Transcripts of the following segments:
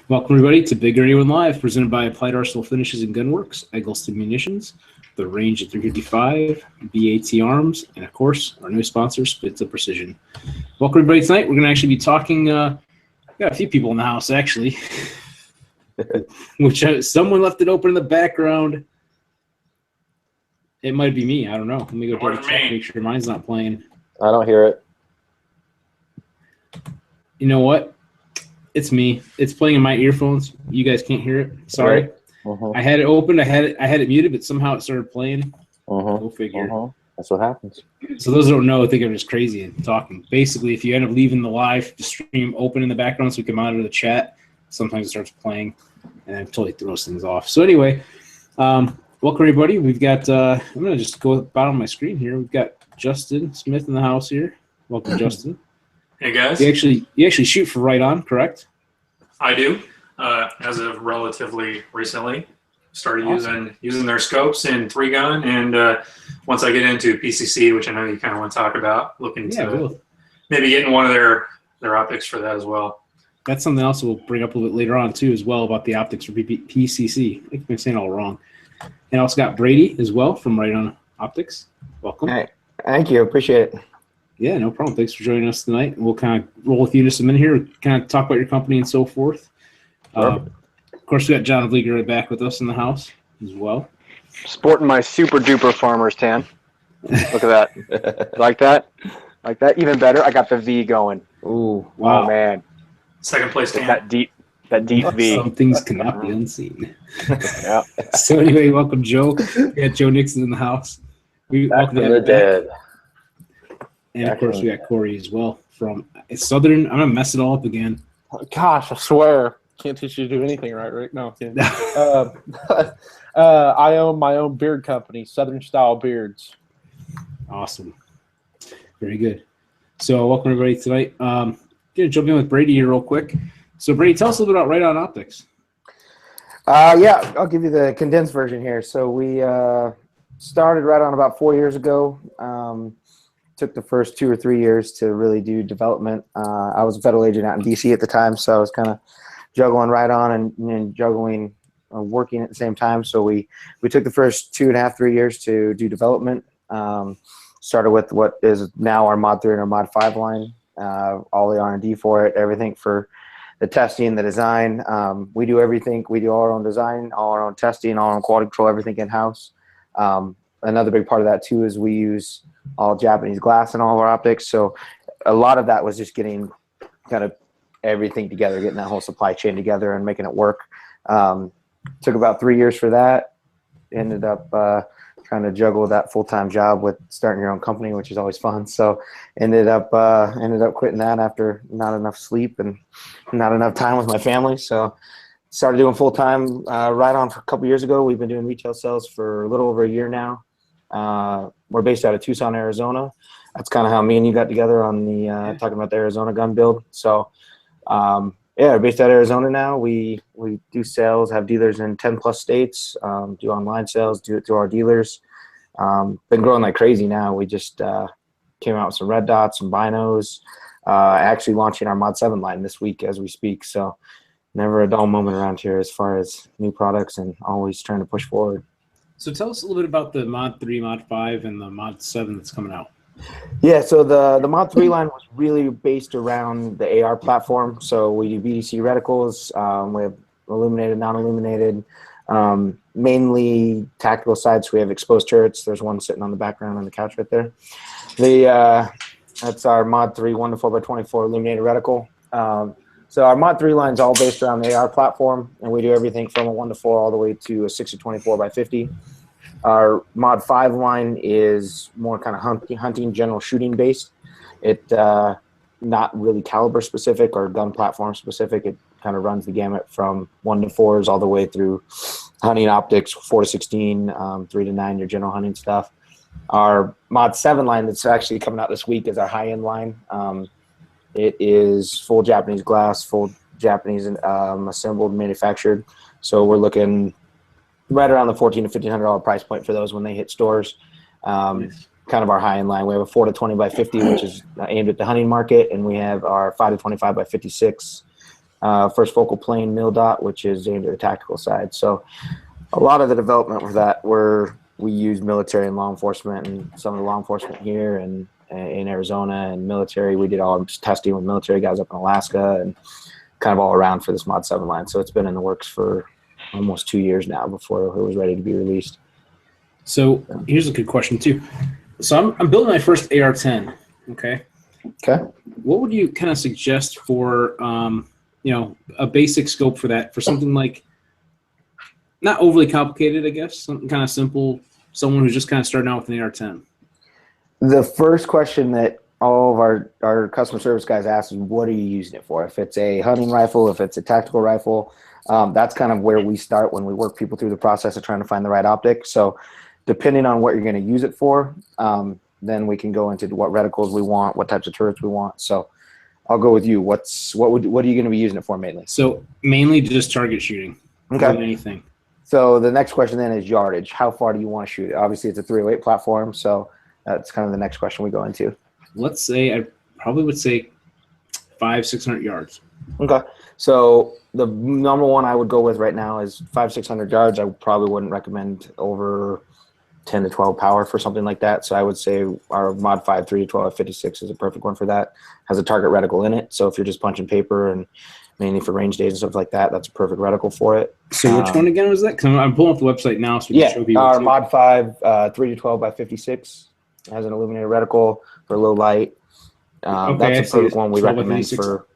Welcome everybody to BigGunner81 Live, presented by Applied Arsenal Finishes and Gunworks, Eggleston Munitions, the range at 355, BAT Arms, and of course, our new sponsor, Spitz of Precision. Welcome everybody tonight. We're going to actually be talking, got a few people in the house actually, which someone left it open in the background. It might be me, I don't know. Let me go double check, make sure mine's not playing. I don't hear it. You know what? It's me. It's playing in my earphones. You guys can't hear it. Sorry. Right. I had it open. I had it muted, but somehow it started playing. Go figure. That's what happens. So those who don't know, think I'm just crazy and talking. Basically, if you end up leaving the live stream open in the background so we can monitor the chat, sometimes it starts playing, and it totally throws things off. So anyway, welcome everybody. We've got. I'm gonna just go bottom of my screen here. We've got Justin Smith in the house here. Welcome, Justin. Hey guys. You actually shoot for RITON, correct? I do. As of relatively recently, started Awesome. using their scopes in 3-gun, and once I get into PCC, which I know you kind of want to talk about, looking to maybe getting one of their optics for that as well. That's something else we'll bring up a little bit later on too, as well, about the optics for PCC. I think I'm saying it all wrong. And also got Brady as well from RITON Optics. Welcome. Hey, thank you. Appreciate it. Yeah, no problem. Thanks for joining us tonight. We'll kind of roll with you just a minute here, kind of talk about your company and so forth. Of course, we got John Vlieger right back with us in the house as well. Sporting my super duper farmer's tan. Look at that. Like that? Like that? Even better. I got the V going. Ooh, wow. Oh man. Second place tan. That deep V. Some things cannot be unseen. Yeah. So anyway, welcome Joe. We got Joe Nixon in the house. back from the dead. And of course, we got Corey as well from Southern. I'm gonna mess it all up again. Gosh, I swear, can't teach you to do anything right now. I own my own beard company, Southern Style Beards. Awesome, very good. So, welcome everybody tonight. Gonna jump in with Brady here real quick. So, Brady, tell us a little bit about RITON Optics. Yeah, I'll give you the condensed version here. So we started RITON about 4 years ago. Took the first 2 or 3 years to really do development. I was a federal agent out in DC at the time, so I was kind of juggling RITON and juggling working at the same time. So we took the first 2.5, 3 years to do development. Started with what is now our Mod 3 and our Mod 5 line. All the R&D for it, everything for the testing, the design. We do everything. We do all our own design, all our own testing, all our own quality control, everything in-house. Another big part of that too is we use all Japanese glass in all of our optics. So a lot of that was just getting kind of everything together, getting that whole supply chain together and making it work. Took about 3 years for that. Ended up trying to juggle that full-time job with starting your own company, which is always fun. So ended up quitting that after not enough sleep and not enough time with my family. So started doing full-time RITON for a couple years ago. We've been doing retail sales for a little over a year now. We're based out of Tucson, Arizona. That's kind of how me and you got together on the talking about the Arizona gun build. So yeah, we're based out of Arizona now. We do sales, have dealers in 10+ states, do online sales, do it through our dealers. Been growing like crazy now. We just came out with some red dots, some binos, actually launching our Mod 7 line this week as we speak. So never a dull moment around here as far as new products and always trying to push forward. So tell us a little bit about the Mod 3, Mod 5, and the Mod 7 that's coming out. Yeah, so the Mod 3 line was really based around the AR platform. So we do BDC reticles. We have illuminated, non-illuminated, mainly tactical sides. We have exposed turrets. There's one sitting on the background on the couch right there. That's our Mod 3 1 to 4x24 illuminated reticle. So our Mod 3 line is all based around the AR platform, and we do everything from a 1 to 4 all the way to a 6 to 24x50. Our Mod 5 line is more kind of hunting, general shooting based. It not really caliber specific or gun platform specific. It kind of runs the gamut from 1 to 4s all the way through hunting optics, 4 to 16, 3 to 9, your general hunting stuff. Our Mod 7 line that's actually coming out this week is our high-end line. It is full Japanese glass, full Japanese assembled, manufactured. So we're looking right around the $1,400 to $1,500 price point for those when they hit stores. Kind of our high-end line. We have a 4 to 20x50, which is aimed at the hunting market, and we have our 5 to 25x56 first focal plane mil dot, which is aimed at the tactical side. So a lot of the development with that we use military and law enforcement, and some of the law enforcement here and in Arizona and military. We did all testing with military guys up in Alaska and kind of all around for this Mod 7 line. So it's been in the works for almost 2 years now before it was ready to be released. So here's a good question too. So I'm building my first AR-10. Okay. Okay. What would you kind of suggest for a basic scope for that, for something like not overly complicated, I guess, something kind of simple, someone who's just kind of starting out with an AR-10? The first question that all of our customer service guys ask is, what are you using it for? If it's a hunting rifle, if it's a tactical rifle, that's kind of where we start when we work people through the process of trying to find the right optic. So depending on what you're going to use it for, then we can go into what reticles we want, what types of turrets we want. So I'll go with you. What are you going to be using it for mainly? So mainly just target shooting. Okay. More than anything. So the next question then is yardage. How far do you want to shoot it? Obviously, it's a 308 platform, so that's kind of the next question we go into. Let's say I probably would say 500-600 yards. Okay. So the number one I would go with right now is 500-600 yards. I probably wouldn't recommend over 10 to 12 power for something like that. So I would say our Mod 5 3 to 12 56 is a perfect one for that. Has a target reticle in it. So if you're just punching paper and mainly for range days and stuff like that, that's a perfect reticle for it. So which one again was that? Because I'm pulling up the website now, so we can show people. Our Mod 5 3 to 12 by 56 has an illuminated reticle for low light. That's a perfect one we recommend for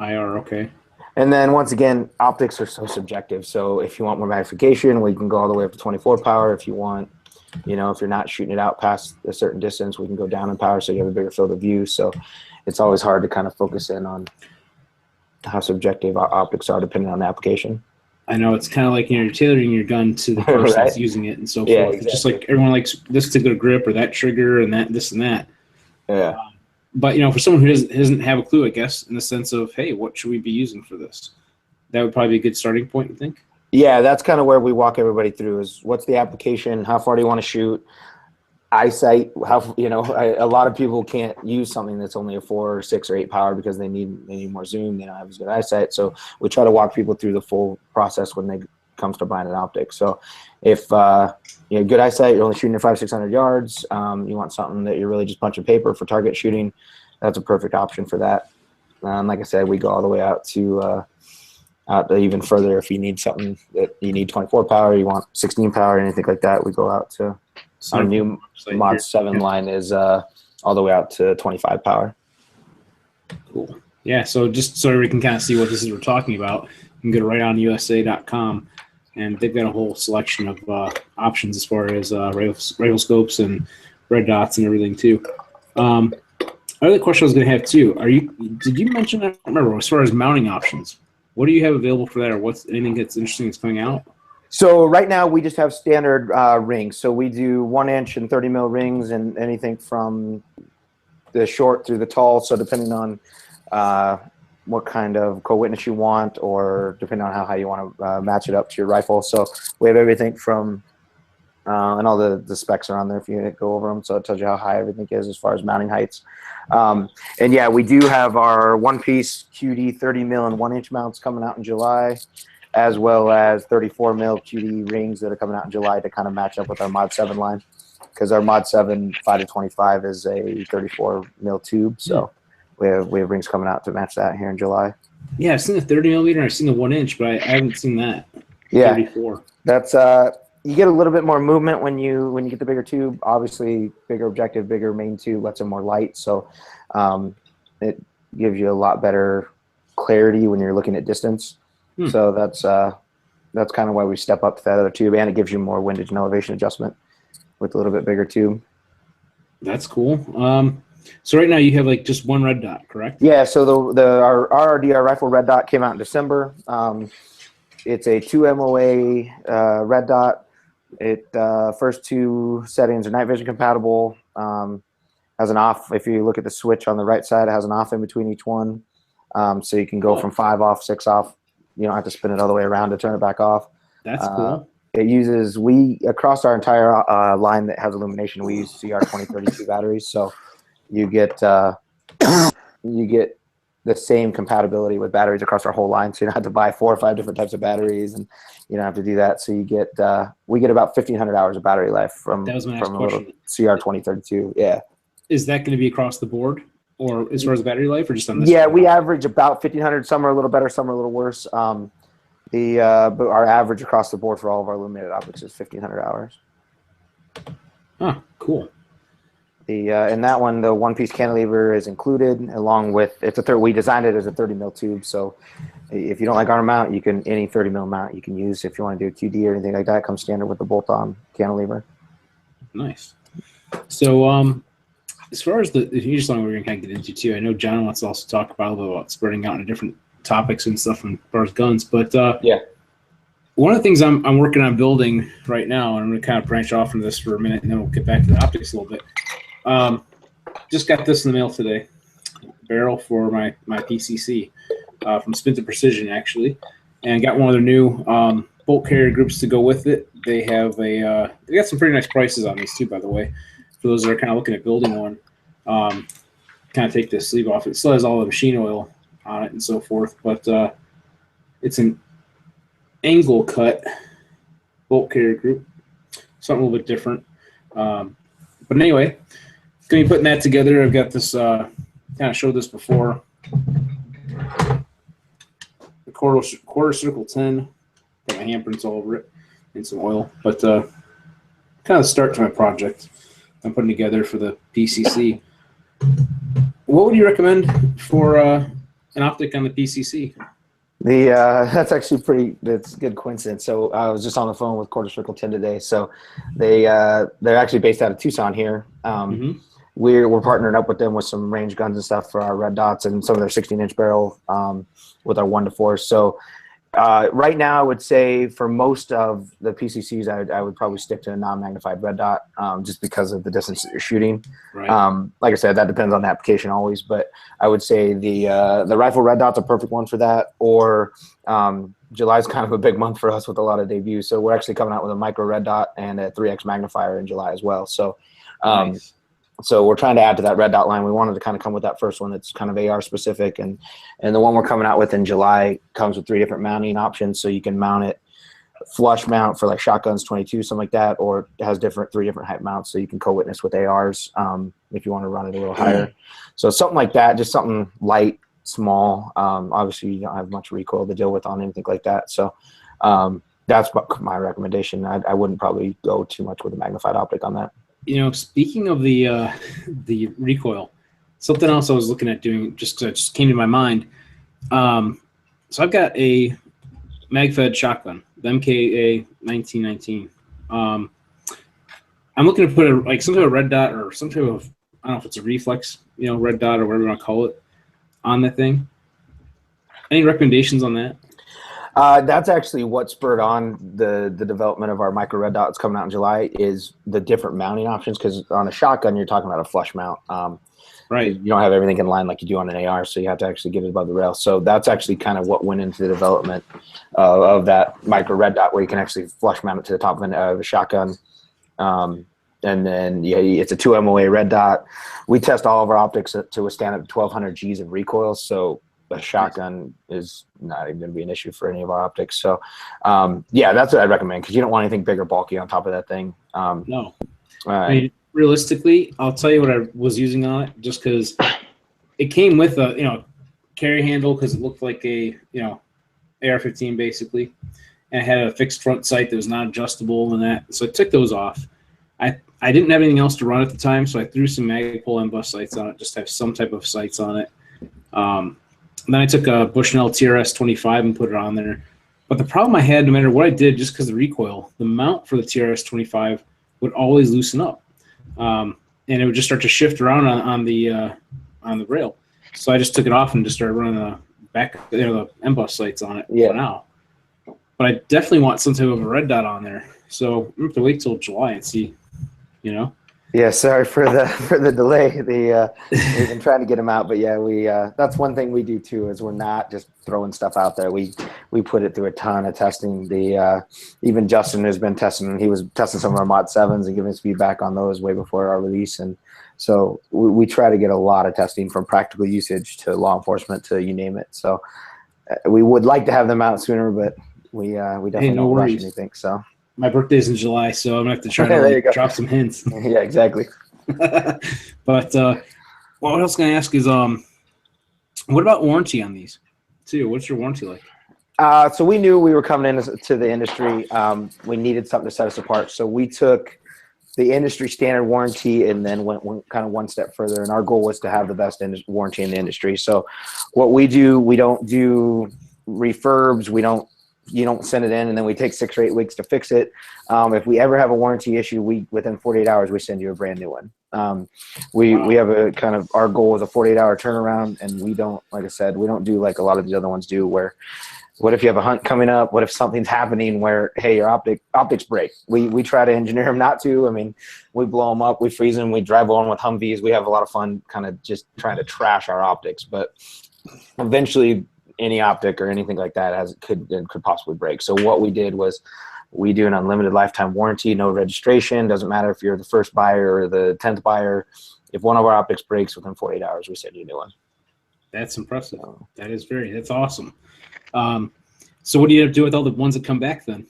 IR. Okay. And then once again, optics are so subjective. So if you want more magnification, we can go all the way up to 24 power. If you want, if you're not shooting it out past a certain distance, we can go down in power so you have a bigger field of view. So it's always hard to kind of focus in on how subjective our optics are depending on the application. I know, it's kind of like you're tailoring your gun to the person that's using it and so forth. Exactly. It's just like everyone likes this particular grip or that trigger and that, this and that. Yeah. But for someone who doesn't have a clue, I guess, in the sense of, hey, what should we be using for this? That would probably be a good starting point, you think? Yeah, that's kind of where we walk everybody through is what's the application, how far do you want to shoot, eyesight, a lot of people can't use something that's only a 4 or 6 or 8 power because they need more zoom, they don't have as good eyesight. So we try to walk people through the full process when it comes to buying an optic. So if you have good eyesight, you're only shooting at 500-600 yards, you want something that you're really just punching paper for target shooting, that's a perfect option for that. Like I said, we go all the way out to even further if you need something that you need 24 power, you want 16 power, anything like that, we go out to. Our new Mod 7 line is all the way out to 25 power. Cool. Yeah, so just so we can kind of see what this is we're talking about, you can go to RITONUSA.com, and they've got a whole selection of options as far as rifle scopes and red dots and everything too. Another question I was going to have too, did you mention, I don't remember, as far as mounting options, what do you have available for that, or what's anything that's interesting that's coming out? So right now we just have standard rings. So we do 1-inch and 30 mil rings, and anything from the short through the tall. So depending on what kind of co-witness you want, or depending on how high you want to match it up to your rifle. So we have everything from, and all the specs are on there if you go over them. So it tells you how high everything is as far as mounting heights. And yeah, we do have our one-piece QD 30 mil and 1-inch mounts coming out in July, as well as 34 mil QD rings that are coming out in July to kind of match up with our Mod 7 line, because our Mod 7 5 to 25 is a 34 mil tube. So we have rings coming out to match that here in July. Yeah, I've seen the 30 millimeter, I've seen the 1-inch, but I haven't seen that. Yeah, 34. That's you get a little bit more movement when you get the bigger tube. Obviously, bigger objective, bigger main tube lets in more light, so it gives you a lot better clarity when you're looking at distance. So that's kind of why we step up to that other tube, and it gives you more windage and elevation adjustment with a little bit bigger tube. That's cool. So right now you have like just one red dot, correct? Yeah. So our RRDR rifle red dot came out in December. It's a 2 MOA red dot. It first 2 settings are night vision compatible. Has an off. If you look at the switch on the right side, it has an off in between each one, so you can go from 5 off, 6 off. You don't have to spin it all the way around to turn it back off. That's cool. It uses, across our entire line that has illumination, we use CR2032 batteries. So you get the same compatibility with batteries across our whole line. So you don't have to buy 4 or 5 different types of batteries, and you don't have to do that. So you get we get about 1,500 hours of battery life from a little CR 2032. Yeah. Is that going to be across the board, or as far as battery life, or just on this? Yeah, we average about 1,500. Some are a little better, some are a little worse. But our average across the board for all of our illuminated optics is 1,500 hours. Oh, cool. In that one, the one-piece cantilever is included, along with we designed it as a 30 mil tube. So if you don't like our mount, you can any 30 mil mount you can use. If you want to do a QD or anything like that, comes standard with the bolt-on cantilever. Nice. So as far as here's something we're going to kind of get into too. I know John wants to also talk about spreading out into different topics and stuff as far as guns, but yeah. One of the things I'm working on building right now, and I'm going to kind of branch off from this for a minute, and then we'll get back to the optics a little bit. Just got this in the mail today. Barrel for my PCC from Spin to Precision, actually, and got one of their new bolt carrier groups to go with it. They have they got some pretty nice prices on these too, by the way. For those that are kind of looking at building one, kind of take this sleeve off. It still has all the machine oil on it and so forth, but it's an angle cut bolt carrier group, something a little bit different. But anyway, going to be putting that together. I've got this, kind of showed this before. The quarter circle 10, got my handprints all over it and some oil, but kind of the start to my project I'm putting together for the PCC. What would you recommend for an optic on the PCC? That's actually that's a good coincidence. So I was just on the phone with Quarter Circle 10 today. So they're actually based out of Tucson here. We're partnering up with them with some range guns and stuff for our red dots and some of their 16-inch barrel with our 1-to-4. So right now, I would say for most of the PCCs, I would probably stick to a non-magnified red dot just because of the distance that you're shooting. Right. Like I said, that depends on the application always, but I would say the rifle red dot's a perfect one for that. Or July's kind of a big month for us with a lot of debuts, so we're actually coming out with a micro red dot and a 3x magnifier in July as well. So. Nice. So we're trying to add to that red dot line. We wanted to kind of come with that first one that's kind of AR specific, and the one we're coming out with in July comes with 3 different mounting options. So you can mount it flush mount for like shotguns, 22, something like that, or it has 3 different height mounts, so you can co-witness with ARs if you want to run it a little higher. So something like that, just something light, small. Obviously, you don't have much recoil to deal with on anything like that. So that's my recommendation. I wouldn't probably go too much with a magnified optic on that. You know, speaking of the recoil, something else I was looking at doing just because it just came to my mind. So I've got a mag-fed shotgun, the MKA 1919. I'm looking to put some type of red dot or some type of, I don't know if it's a reflex, red dot or whatever you want to call it, on that thing. Any recommendations on that? That's actually what spurred on the development of our micro red dots coming out in July, is the different mounting options. Because on a shotgun, you're talking about a flush mount. Right. You don't have everything in line like you do on an AR, so you have to actually get it above the rail. So that's actually kind of what went into the development of that micro red dot, where you can actually flush mount it to the top of a shotgun. And then, yeah, it's a 2 MOA red dot. We test all of our optics to withstand up to 1,200 Gs of recoil. So a shotgun is not even going to be an issue for any of our optics. So, yeah, that's what I'd recommend, because you don't want anything big or bulky on top of that thing. No. I mean, realistically, I'll tell you what I was using on it, just because it came with a carry handle, because it looked like a AR-15 basically, and it had a fixed front sight that was not adjustable and that. So I took those off. I didn't have anything else to run at the time, so I threw some Magpul and bus sights on it, just to have some type of sights on it. Then I took a Bushnell TRS-25 and put it on there. But the problem I had, no matter what I did, just because of the recoil, the mount for the TRS-25 would always loosen up, and it would just start to shift around on the rail. So I just took it off and just started running the back, the M-bus sights on it for now. But I definitely want some type of a red dot on there. So I'm going to have to wait till July and see, Yeah, sorry for the delay. We've been trying to get them out, but yeah, we that's one thing we do too, is we're not just throwing stuff out there. We put it through a ton of testing. Even Justin has been testing. He was testing some of our Mod 7s and giving us feedback on those way before our release, and so we try to get a lot of testing, from practical usage to law enforcement to you name it. So we would like to have them out sooner, but we definitely don't rush anything. So. My birthday's in July, so I'm gonna have to try to drop some hints. Yeah, exactly. But what else can I ask is, what about warranty on these too? What's your warranty like? So we knew we were coming into the industry. We needed something to set us apart, so we took the industry standard warranty and then went one step further. And our goal was to have the best warranty in the industry. So what we do, we don't do refurbs. You don't send it in and then we take 6 or 8 weeks to fix it. If we ever have a warranty issue, within 48 hours, we send you a brand new one. We have a kind of, our goal is a 48-hour turnaround, and we don't, like I said, we don't do like a lot of the other ones do, where what if you have a hunt coming up? What if something's happening where, hey, your optics break? We try to engineer them not to. I mean, we blow them up, we freeze them, we drive on with Humvees. We have a lot of fun kind of just trying to trash our optics, but eventually any optic or anything like that could possibly break. So what we did was we do an unlimited lifetime warranty, no registration. Doesn't matter if you're the first buyer or the 10th buyer. If one of our optics breaks within 48 hours, we send you a new one. That's impressive. That's awesome. So what do you do with all the ones that come back then?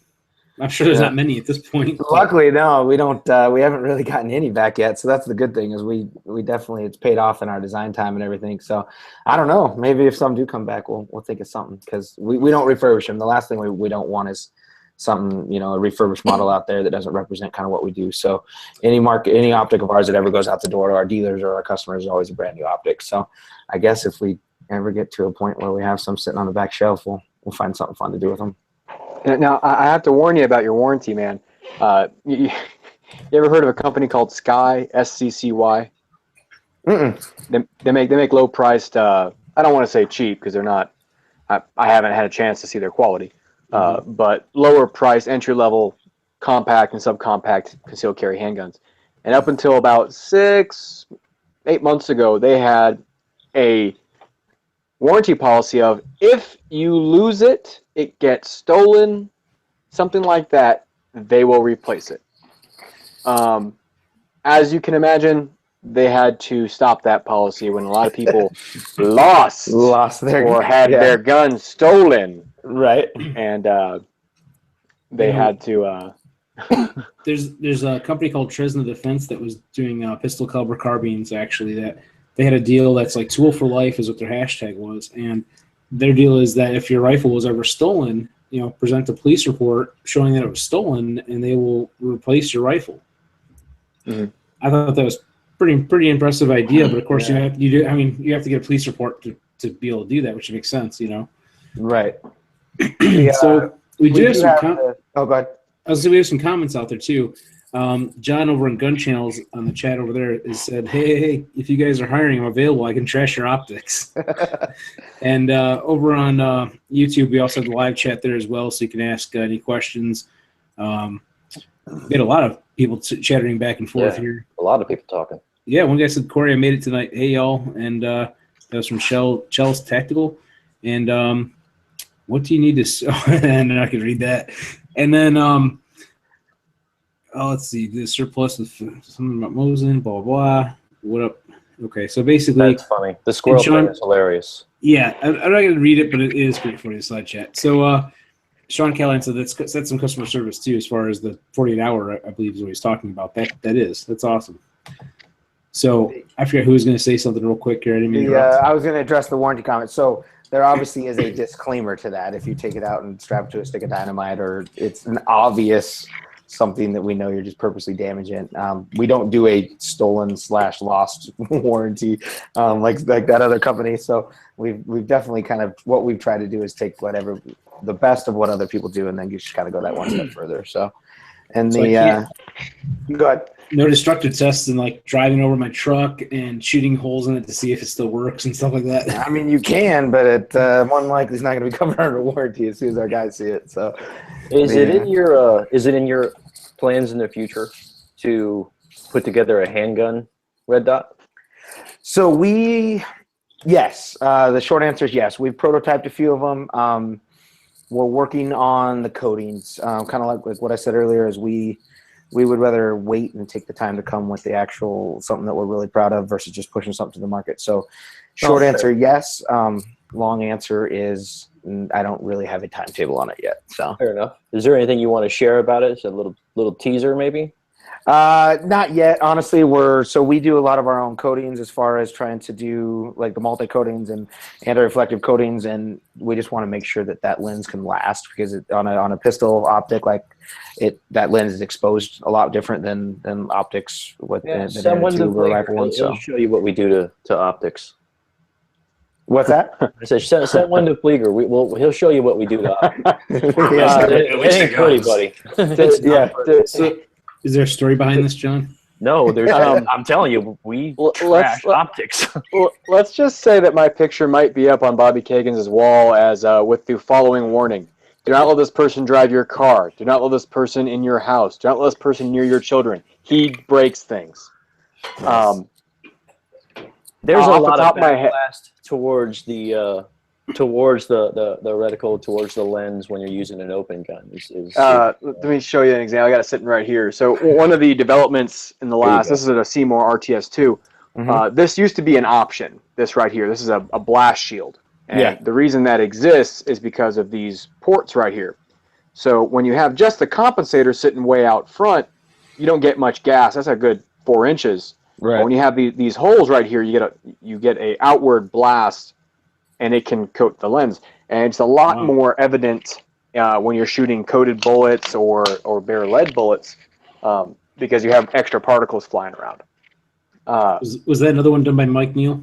I'm sure there's not many at this point. Luckily, no, we don't. We haven't really gotten any back yet. So that's the good thing, is we definitely, it's paid off in our design time and everything. So I don't know. Maybe if some do come back, we'll think of something, because we don't refurbish them. The last thing we don't want is something, you know, a refurbished model out there that doesn't represent kind of what we do. So any optic of ours that ever goes out the door to our dealers or our customers is always a brand new optic. So I guess if we ever get to a point where we have some sitting on the back shelf, we'll find something fun to do with them. Now, I have to warn you about your warranty, man. You ever heard of a company called Sky, SCCY? They make low priced. I don't want to say cheap, because they're not. I haven't had a chance to see their quality, but lower price, entry level, compact and subcompact concealed carry handguns. And up until about 6-8 months ago, they had a warranty policy of, if you lose it, it gets stolen, something like that, they will replace it. As you can imagine, they had to stop that policy when a lot of people lost their guns stolen. Right. And they had to. There's a company called Tresna Defense that was doing pistol caliber carbines, actually, that they had a deal that's like Tool for Life is what their hashtag was. And their deal is that if your rifle was ever stolen, you know, present a police report showing that it was stolen, and they will replace your rifle. I thought that was pretty impressive idea, but of course you have to get a police report to be able to do that, which makes sense, you know. Right. So we do have some. Oh, go ahead. I was going to have some comments out there too. John over on Gun Channels on the chat over there has said, hey, if you guys are hiring, I'm available. I can trash your optics. And over on YouTube, we also have the live chat there as well, so you can ask any questions. We had a lot of people chattering back and forth here. A lot of people talking. Yeah, one guy said, Corey, I made it tonight. Hey, y'all. And that was from Shell's Tactical. And what do you need to – and I can read that. And then let's see, the surplus of something about Mosin, blah, blah. What up? Okay, so basically. That's funny. The squirrel thing is hilarious. Yeah, I'm not going to read it, but it is pretty funny, the slide chat. So Sean Callahan said that's some customer service too, as far as the 48-hour, I believe is what he's talking about. That's awesome. So I forget who was going to say something real quick here. I was going to address the warranty comment. So there obviously is a disclaimer to that. If you take it out and strap it to a stick of dynamite, or it's an obvious something that we know you're just purposely damaging, we don't do a stolen/lost warranty like that other company. So we've definitely kind of, what we've tried to do is take whatever the best of what other people do, and then you just kind of go that one step further. So, and go ahead. No destructive tests and like driving over my truck and shooting holes in it to see if it still works and stuff like that. I mean, you can, but it more than likely is not going to be covered under warranty as soon as our guys see it. So, is it in your plans in the future to put together a handgun red dot? So yes. The short answer is yes. We've prototyped a few of them. We're working on the coatings. Kind of like what I said earlier, is we would rather wait and take the time to come with the actual something that we're really proud of versus just pushing something to the market. So short answer, yes. Long answer is I don't really have a timetable on it yet. So fair enough. Is there anything you want to share about it? It's a little teaser, maybe. Not yet, honestly. We do a lot of our own coatings as far as trying to do like the multi coatings and anti-reflective coatings, and we just want to make sure that lens can last, because on a pistol optic, that lens is exposed a lot different than optics with than tube or rifle ones. He'll show you what we do to optics. What's that? I said send one to Flieger. He'll show you what we do to optics. At least it ain't pretty, buddy. Is there a story behind this, John? No, there's. I'm telling you, we trash optics. Let's just say that my picture might be up on Bobby Kagan's wall as with the following warning: do not let this person drive your car. Do not let this person in your house. Do not let this person near your children. He breaks things. There's a lot of backlash towards the reticle, towards the lens when you're using an open gun. Let me show you an example. I got it sitting right here. So one of the developments in the last, this is a Seymour RTS2. This used to be an option. This right here. This is a blast shield. And the reason that exists is because of these ports right here. So when you have just the compensator sitting way out front, you don't get much gas. That's a good 4 inches. Right. But when you have these holes right here, you get a outward blast, and it can coat the lens. And it's a lot more evident when you're shooting coated bullets or bare lead bullets, because you have extra particles flying around. Was that another one done by Mike Neal?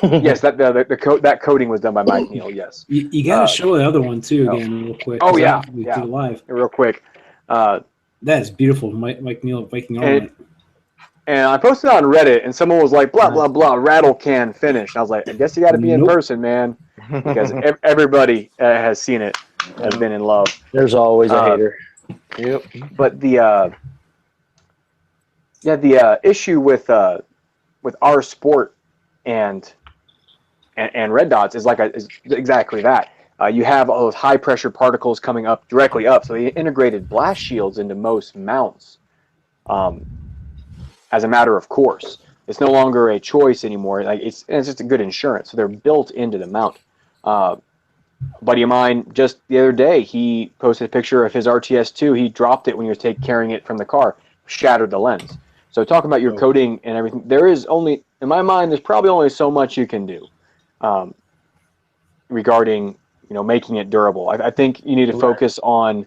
Yes, that coating was done by Mike Neal. Yes. You got to show the other one too again real quick. Oh yeah, live. Real quick. That is beautiful, Mike Neal, Viking Armament. And I posted it on Reddit, and someone was like, blah, blah, blah, rattle can finish. And I was like, I guess you got to be in person, man, because everybody has seen it, has been in love. There's always a hater. Yep. But the issue with our sport and red dots is is exactly that. You have all those high pressure particles coming up directly up, so they integrated blast shields into most mounts. As a matter of course, it's no longer a choice anymore. It's just a good insurance. So they're built into the mount. A buddy of mine just the other day, he posted a picture of his RTS2. He dropped it when he was carrying it from the car, shattered the lens. So talking about your coating and everything, there is only, in my mind, there's probably only so much you can do regarding making it durable. I think you need to focus on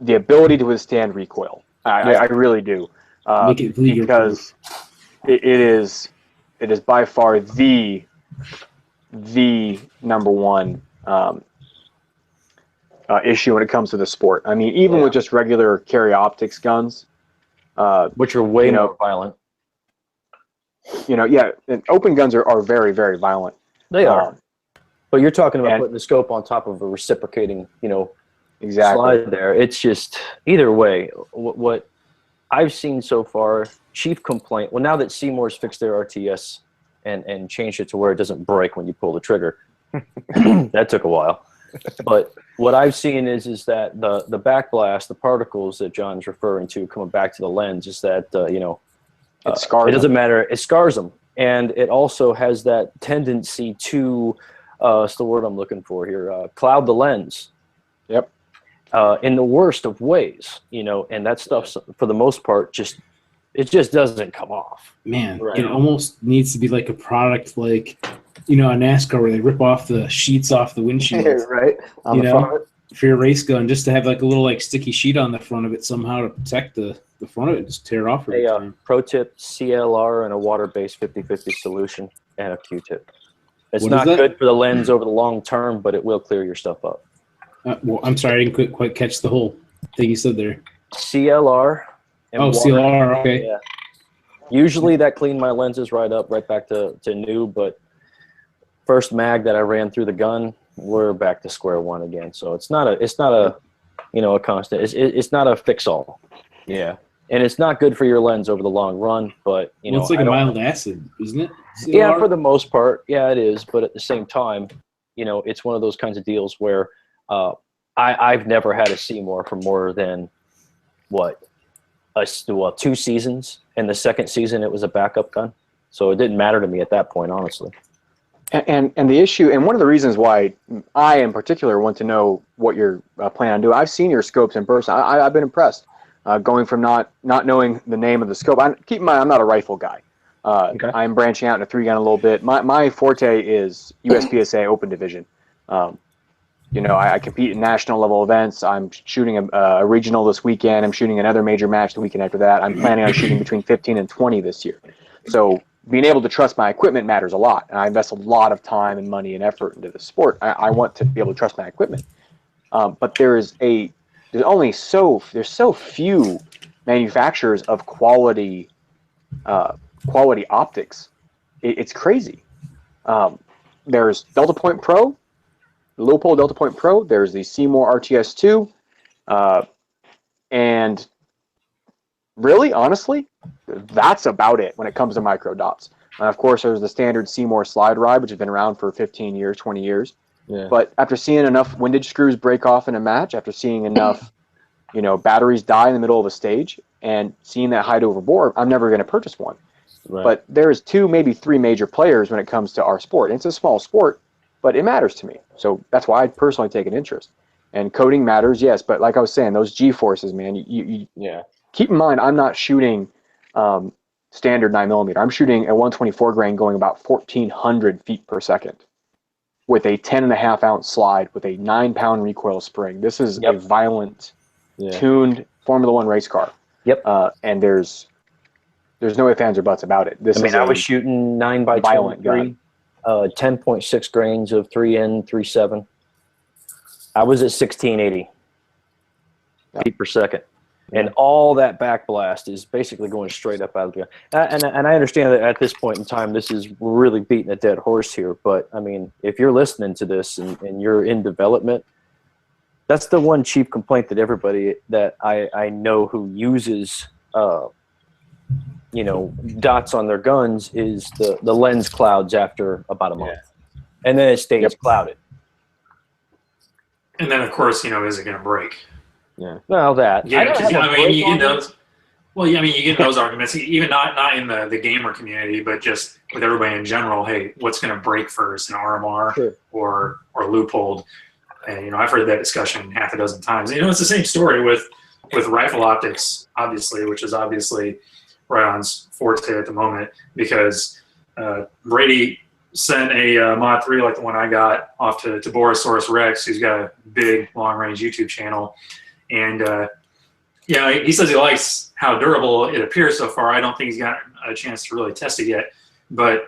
the ability to withstand recoil. I really do. Because it is by far the number one issue when it comes to the sport. I mean, even with just regular carry optics guns, which are way more violent. And open guns are very, very violent. They are. But you're talking about putting the scope on top of a reciprocating, slide there. It's just either way. What I've seen so far, chief complaint. Well, now that Seymour's fixed their RTS and changed it to where it doesn't break when you pull the trigger, that took a while. But what I've seen is that the backblast, the particles that John's referring to coming back to the lens, is that it scars. It doesn't matter. It scars them, and it also has that tendency to, what's the word I'm looking for here? Cloud the lens. Yep. In the worst of ways, and that stuff, for the most part, it just doesn't come off. Man, it almost needs to be like a product like, a NASCAR where they rip off the sheets off the windshield. Right. On the front of it. For your race gun, just to have like a little sticky sheet on the front of it somehow to protect the front of it, just tear off every time. Pro tip, CLR and a water-based 50/50 solution and a Q-tip. It's not good for the lens over the long term, but it will clear your stuff up. Well, I'm sorry, I didn't quite catch the whole thing you said there. CLR. And water. CLR, okay. Yeah. Usually that cleaned my lenses right up, right back to new, but first mag that I ran through the gun, we're back to square one again. So it's not a a constant. It's not a fix all. Yeah. and it's not good for your lens over the long run. But well, it's like a mild acid, isn't it? Yeah, for the most part, yeah, it is. But at the same time, it's one of those kinds of deals where I've never had a Seymour for more than 2 seasons. And the second season, it was a backup gun, so it didn't matter to me at that point, honestly. And the issue, and one of the reasons why I in particular want to know what you're planning on doing, I've seen your scopes in person. I've been impressed. Going from not knowing the name of the scope. Keep in mind, I'm not a rifle guy. Okay. I'm branching out into 3-gun a little bit. My forte is USPSA Open Division. I compete in national level events. I'm shooting a regional this weekend. I'm shooting another major match the weekend after that. I'm planning on shooting between 15 and 20 this year. So being able to trust my equipment matters a lot. And I invest a lot of time and money and effort into the sport. I want to be able to trust my equipment. But there's so few manufacturers of quality optics. It's crazy. There's Delta Point Pro, Leupold Delta Point Pro. There's the Seymour RTS2, and really, honestly, that's about it when it comes to micro dots. Of course, there's the standard Seymour slide ride, which has been around for 15 years, 20 years. Yeah. But after seeing enough windage screws break off in a match, after seeing enough, batteries die in the middle of a stage, and seeing that height over bore, I'm never going to purchase one. Right. But there's 2, maybe 3 major players when it comes to our sport. And it's a small sport, but it matters to me. So that's why I personally take an interest. And coding matters, yes. But like I was saying, those G-forces, man, you keep in mind, I'm not shooting standard 9mm. I'm shooting a 124 grain going about 1,400 feet per second with a 10.5 ounce slide with a 9-pound recoil spring. This is a violent, tuned Formula One race car. Yep. And there's no ifs, ands, or buts about it. I was shooting 9x23, 10.6 grains of 3N37. I was at 1680 feet per second. And all that backblast is basically going straight up out of the gun. And I understand that at this point in time, this is really beating a dead horse here. But, I mean, if you're listening to this and you're in development, that's the one chief complaint that everybody that I know who uses, dots on their guns is the lens clouds after about a month. Yeah. And then it stays clouded. And then, of course, is it going to break? Yeah. Well, that. Yeah, you get those. Well, yeah, you get those arguments, even not in the gamer community, but just with everybody in general. Hey, what's going to break first, an RMR or Leupold? And I've heard that discussion half a dozen times. It's the same story with rifle optics, obviously, which is obviously RITON's forte at the moment, because Brady sent a Mod 3 like the one I got off to Borosaurus Rex, who's got a big long-range YouTube channel. And, he says he likes how durable it appears so far. I don't think he's got a chance to really test it yet. But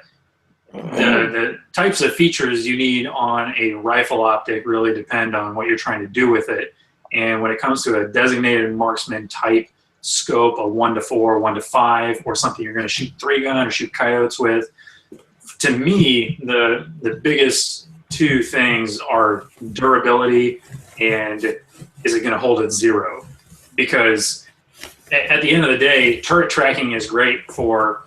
the types of features you need on a rifle optic really depend on what you're trying to do with it. And when it comes to a designated marksman type scope, a 1-4, 1-5, or something you're going to shoot 3-gun or shoot coyotes with, to me, the biggest 2 things are durability and is it going to hold at 0? Because at the end of the day, turret tracking is great for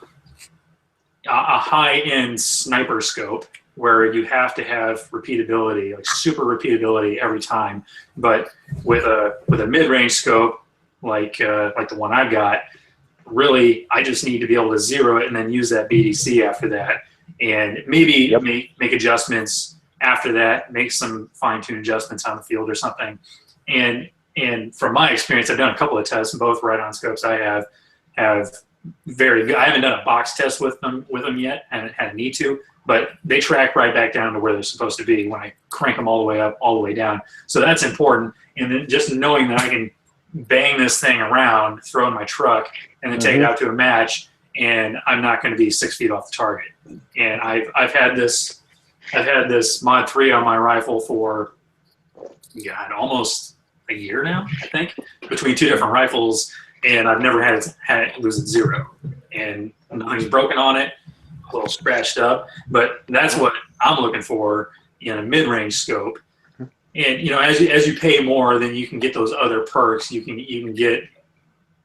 a high-end sniper scope where you have to have repeatability, like super repeatability every time. But with a mid-range scope like the one I've got, really I just need to be able to zero it and then use that BDC after that, and maybe make adjustments after that, make some fine-tuned adjustments on the field or something. And from my experience, I've done a couple of tests, both RITON scopes I have very good. I haven't done a box test with them yet. I haven't had a need to, but they track right back down to where they're supposed to be when I crank them all the way up, all the way down. So that's important. And then just knowing that I can bang this thing around, throw it in my truck, and then take it out to a match, and I'm not going to be 6 feet off the target. And I've had this Mod 3 on my rifle for almost a year now, I think, between 2 different rifles, and I've never had it lose at 0. And nothing's broken on it, a little scratched up, but that's what I'm looking for in a mid-range scope. And as you pay more, then you can get those other perks. You can get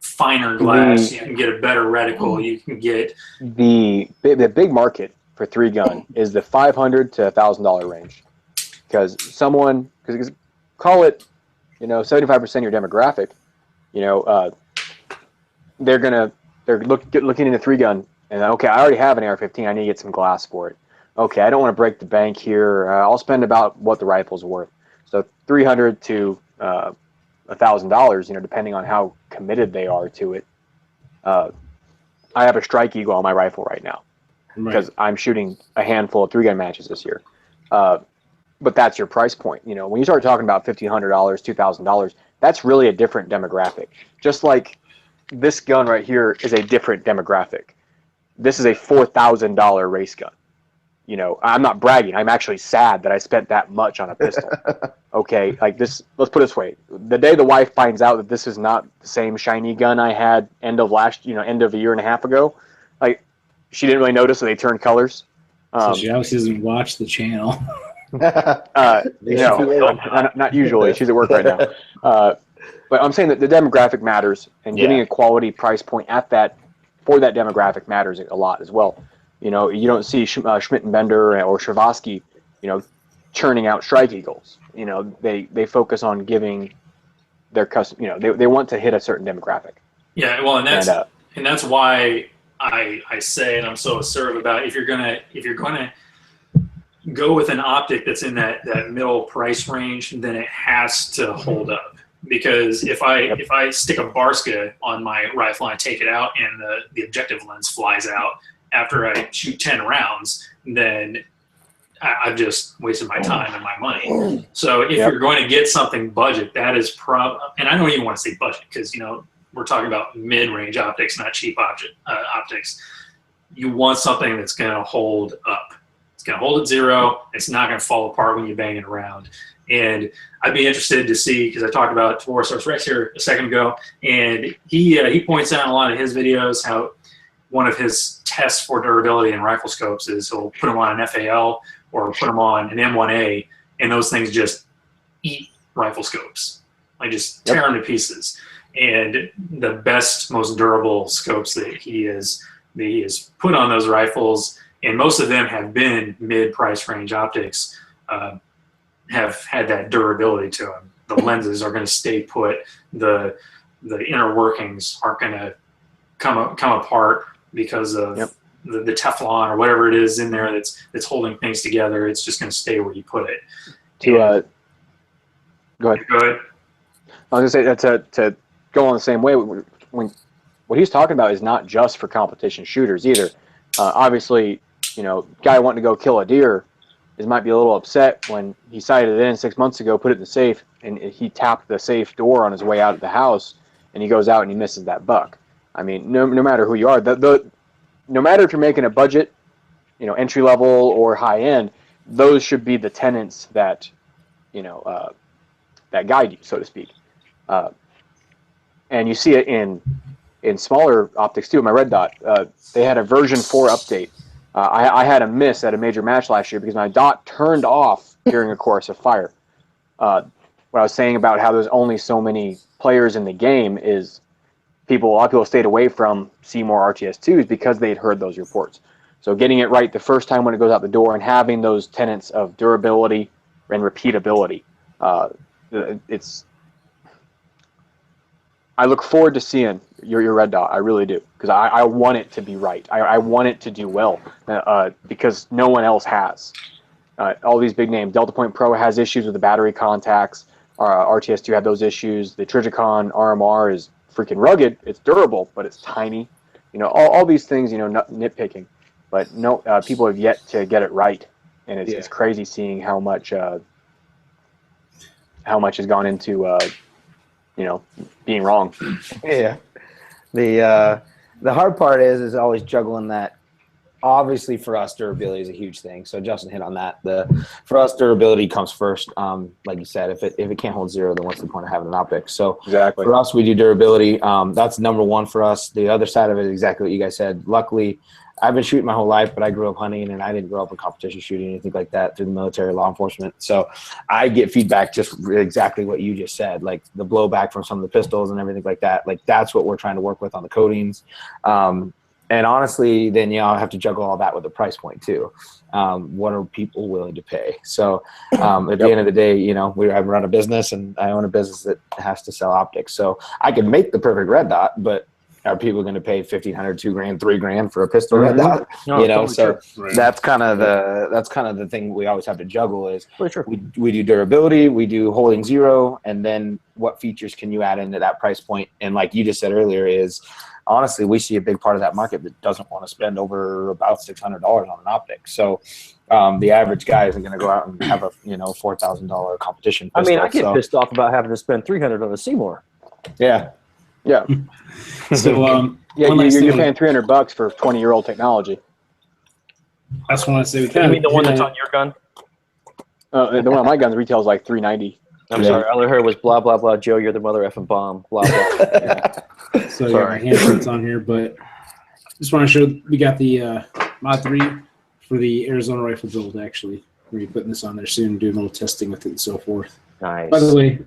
finer glass. You can get a better reticle. You can get the big market for 3-gun is the $500 to $1,000 range, because call it, 75% of your demographic, they're looking into 3-gun, and okay, I already have an AR-15. I need to get some glass for it. Okay, I don't want to break the bank here. I'll spend about what the rifle's worth. So $300 to $1,000, depending on how committed they are to it. I have a Strike Eagle on my rifle right now because I'm shooting a handful of 3-gun matches this year. But that's your price point. When you start talking about $1,500, $2,000, that's really a different demographic. Just like this gun right here is a different demographic. This is a $4,000 race gun. I'm not bragging. I'm actually sad that I spent that much on a pistol. Okay, like this. Let's put it this way: the day the wife finds out that this is not the same shiny gun I had end of a year and a half ago, like she didn't really notice that they turned colors. So she obviously doesn't watch the channel. Not usually. She's at work right now. But I'm saying that the demographic matters, and getting a quality price point for that demographic matters a lot as well. You don't see Schmidt and Bender or Shravaski, churning out Strike Eagles. They focus on giving their custom. They want to hit a certain demographic. Yeah, well, and that's why I say, and I'm so assertive about if you're gonna go with an optic that's in that middle price range, then it has to hold up. Because if I stick a Barska on my rifle and I take it out and the objective lens flies out after I shoot 10 rounds, then I've just wasted my time and my money. So if you're going to get something budget, that is and I don't even want to say budget because, we're talking about mid-range optics, not cheap optics. You want something that's going to hold up. It's going to hold at 0. It's not going to fall apart when you bang it around. And I'd be interested to see, because I talked about Taurosaurus Rex here a second ago, and he points out in a lot of his videos how one of his tests for durability in rifle scopes is he'll put them on an FAL or put them on an M1A, and those things just eat rifle scopes. Like just tear them to pieces. And the best, most durable scopes that he has put on those rifles, and most of them have been mid-price range optics, have had that durability to them. The lenses are going to stay put. The inner workings aren't going to come apart because of the Teflon or whatever it is in there that's holding things together. It's just going to stay where you put it. Go ahead. Go ahead. I was going to say that to go on the same way. When what he's talking about is not just for competition shooters either. Obviously, guy wanting to go kill a deer might be a little upset when he sighted it in 6 months ago, put it in the safe, and he tapped the safe door on his way out of the house, and he goes out and he misses that buck. I mean, no matter who you are, no matter if you're making a budget, entry level or high end, those should be the tenets that, that guide you, so to speak. And you see it in smaller optics too. My Red Dot, they had a version 4 update. I had a miss at a major match last year because my dot turned off during a course of fire. What I was saying about how there's only so many players in the game is a lot of people stayed away from Seymour RTS2s because they'd heard those reports. So getting it right the first time when it goes out the door and having those tenets of durability and repeatability, I look forward to seeing your Red Dot. I really do, because I want it to be right. I want it to do well, because no one else has. All these big names. Delta Point Pro has issues with the battery contacts. RTS2 had those issues. The Trijicon RMR is freaking rugged. It's durable, but it's tiny. All these things. Nitpicking, but no, people have yet to get it right, and it's crazy seeing how much has gone into being wrong. Yeah. The hard part is always juggling that. Obviously, for us, durability is a huge thing. So Justin hit on that. For us, durability comes first. Like you said, if it can't hold 0, then what's the point of having an optic? So exactly, for us, we do durability. That's number 1 for us. The other side of it is exactly what you guys said. Luckily, I've been shooting my whole life, but I grew up hunting and I didn't grow up in competition shooting, anything like that through the military, law enforcement. So I get feedback just exactly what you just said, like the blowback from some of the pistols and everything like that. Like that's what we're trying to work with on the coatings. And honestly, then, you know, I have to juggle all that with the price point too. What are people willing to pay? So at the end of the day, you know, I run a business and I own a business that has to sell optics. So I can make the perfect red dot, but are people going to pay $1,500, $2,000, $3,000 for a pistol red dot? No, you know, totally so true. that's kind of the thing we always have to juggle is Sure. we do durability, we do holding zero, and then what features can you add into that price point? And like you just said earlier is, honestly, we see a big part of that market that doesn't want to spend over about $600 on an optic. So the average guy isn't going to go out and have a, you know, $4,000 competition pistol. I mean, I get pissed off about having to spend $300 on a Seymour. Yeah. Yeah. So Yeah, you're paying $300 for 20-year-old technology. That's what I say. You mean the one that's on your gun? The one on my guns retails like $390. I'm sorry. All I heard was blah blah blah. Joe, you're the mother effing bomb. Blah blah. Yeah. So yeah, my handset's on here, but just want to show we got the Mod 3 for the Arizona rifle build. Actually, we're putting this on there soon, doing a little testing with it and so forth. Nice. By the way,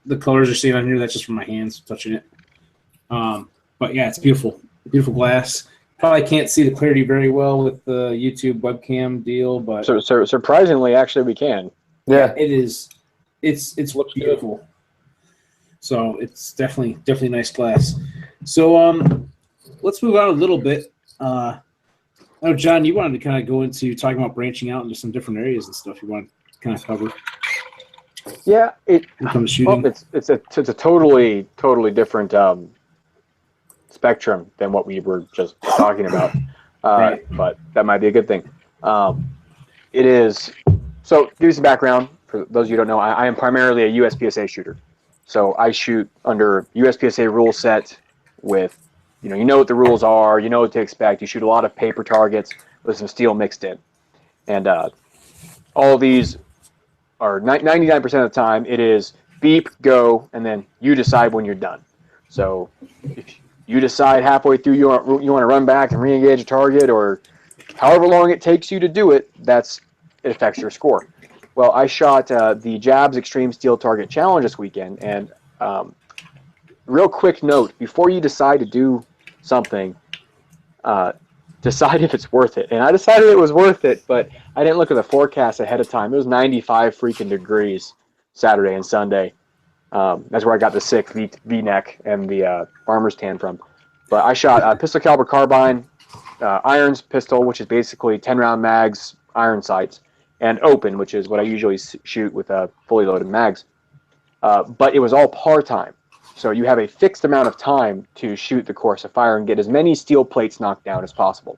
the colors you're seeing on here, that's just from my hands touching it. But yeah, it's beautiful, beautiful glass. Probably can't see the clarity very well with the YouTube webcam deal, but So surprisingly, actually, we can. Yeah. it is. It's beautiful. So it's definitely nice glass. So let's move on a little bit. I know, John, you wanted to kind of go into talking about branching out into some different areas and stuff you want to kind of cover. Yeah, When it comes to shooting. well, it's a totally different spectrum than what we were just talking about. Right. But that might be a good thing. It is. So, give you some background for those of you who don't know. I am primarily a USPSA shooter. So I shoot under USPSA rule set with, you know what the rules are, you know what to expect. You shoot a lot of paper targets with some steel mixed in. And all these are 99% of the time, it is beep, go, and then you decide when you're done. So if you decide halfway through you want to run back and re-engage a target, or however long it takes you to do it, it affects your score. Well, I shot the Jabs Extreme Steel Target Challenge this weekend, and real quick note, before you decide to do something, decide if it's worth it. And I decided it was worth it, but I didn't look at the forecast ahead of time. It was 95 freaking degrees Saturday and Sunday. That's where I got the sick V-neck and the farmer's tan from. But I shot a pistol caliber carbine, irons pistol, which is basically 10-round mags, iron sights, and open, which is what I usually shoot with fully loaded mags. But it was all par time. So you have a fixed amount of time to shoot the course of fire and get as many steel plates knocked down as possible.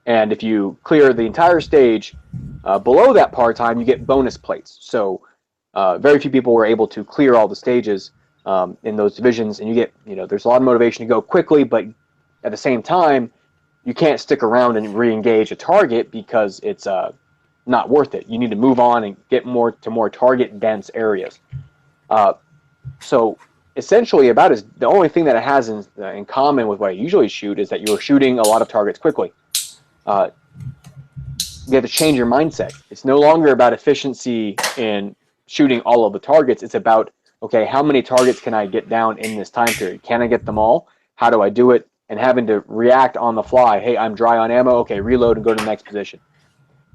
And if you clear the entire stage below that par time, you get bonus plates. So very few people were able to clear all the stages in those divisions, and you get, there's a lot of motivation to go quickly, but at the same time, you can't stick around and re-engage a target because it's not worth it. You need to move on and get to more target-dense areas. So essentially, the only thing that it has in common with what I usually shoot is that you're shooting a lot of targets quickly. You have to change your mindset. It's no longer about efficiency in shooting all of the targets. It's about, okay, how many targets can I get down in this time period? Can I get them all? How do I do it? And having to react on the fly. Hey, I'm dry on ammo. Okay, reload and go to the next position.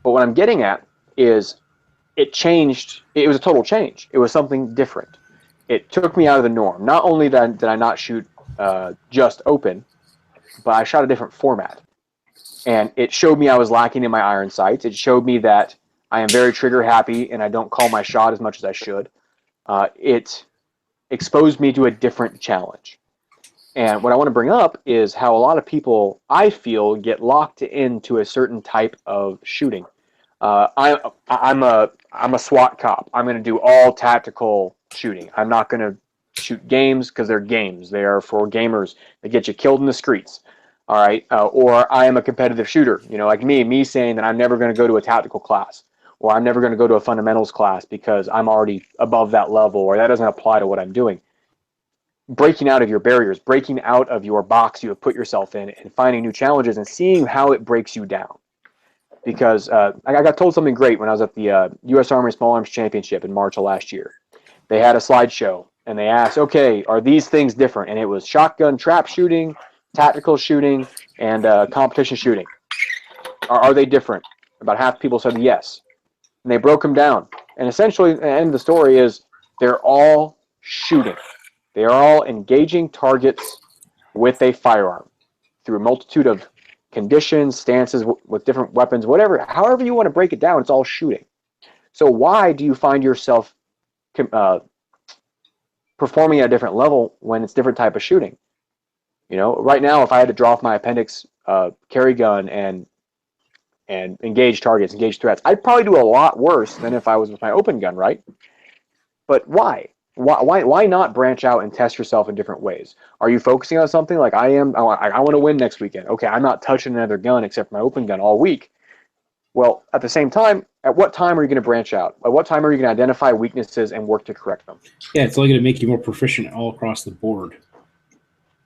But what I'm getting at is it changed. It was a total change. It was something different. It took me out of the norm. Not only did I not shoot just open, but I shot a different format. And it showed me I was lacking in my iron sights. It showed me that I am very trigger happy and I don't call my shot as much as I should. It exposed me to a different challenge. And what I want to bring up is how a lot of people, I feel, get locked into a certain type of shooting. I'm a SWAT cop. I'm going to do all tactical shooting. I'm not going to shoot games because they're games. They are for gamers that get you killed in the streets. All right. Or I am a competitive shooter. Like me saying that I'm never going to go to a tactical class, or I'm never going to go to a fundamentals class because I'm already above that level, or that doesn't apply to what I'm doing. breaking out of your barriers, breaking out of your box you have put yourself in, and finding new challenges and seeing how it breaks you down. Because I got told something great when I was at the U.S. Army Small Arms Championship in March of last year. They had a slideshow, and they asked, okay, are these things different? And it was shotgun trap shooting, tactical shooting, and competition shooting. Are they different? About half the people said yes. And they broke them down. And essentially, the end of the story is they're all shooting. They are all engaging targets with a firearm through a multitude of conditions, stances with different weapons, whatever, however you want to break it down, it's all shooting. So why do you find yourself performing at a different level when it's different type of shooting? You know, right now, if I had to draw off my appendix carry gun and engage targets, engage threats, I'd probably do a lot worse than if I was with my open gun, right? But why? Why not branch out and test yourself in different ways? Are you focusing on something like I am? I want to win next weekend. Okay, I'm not touching another gun except my open gun all week. Well, at the same time, at what time are you going to branch out? At what time are you going to identify weaknesses and work to correct them? Yeah, it's only going to make you more proficient all across the board.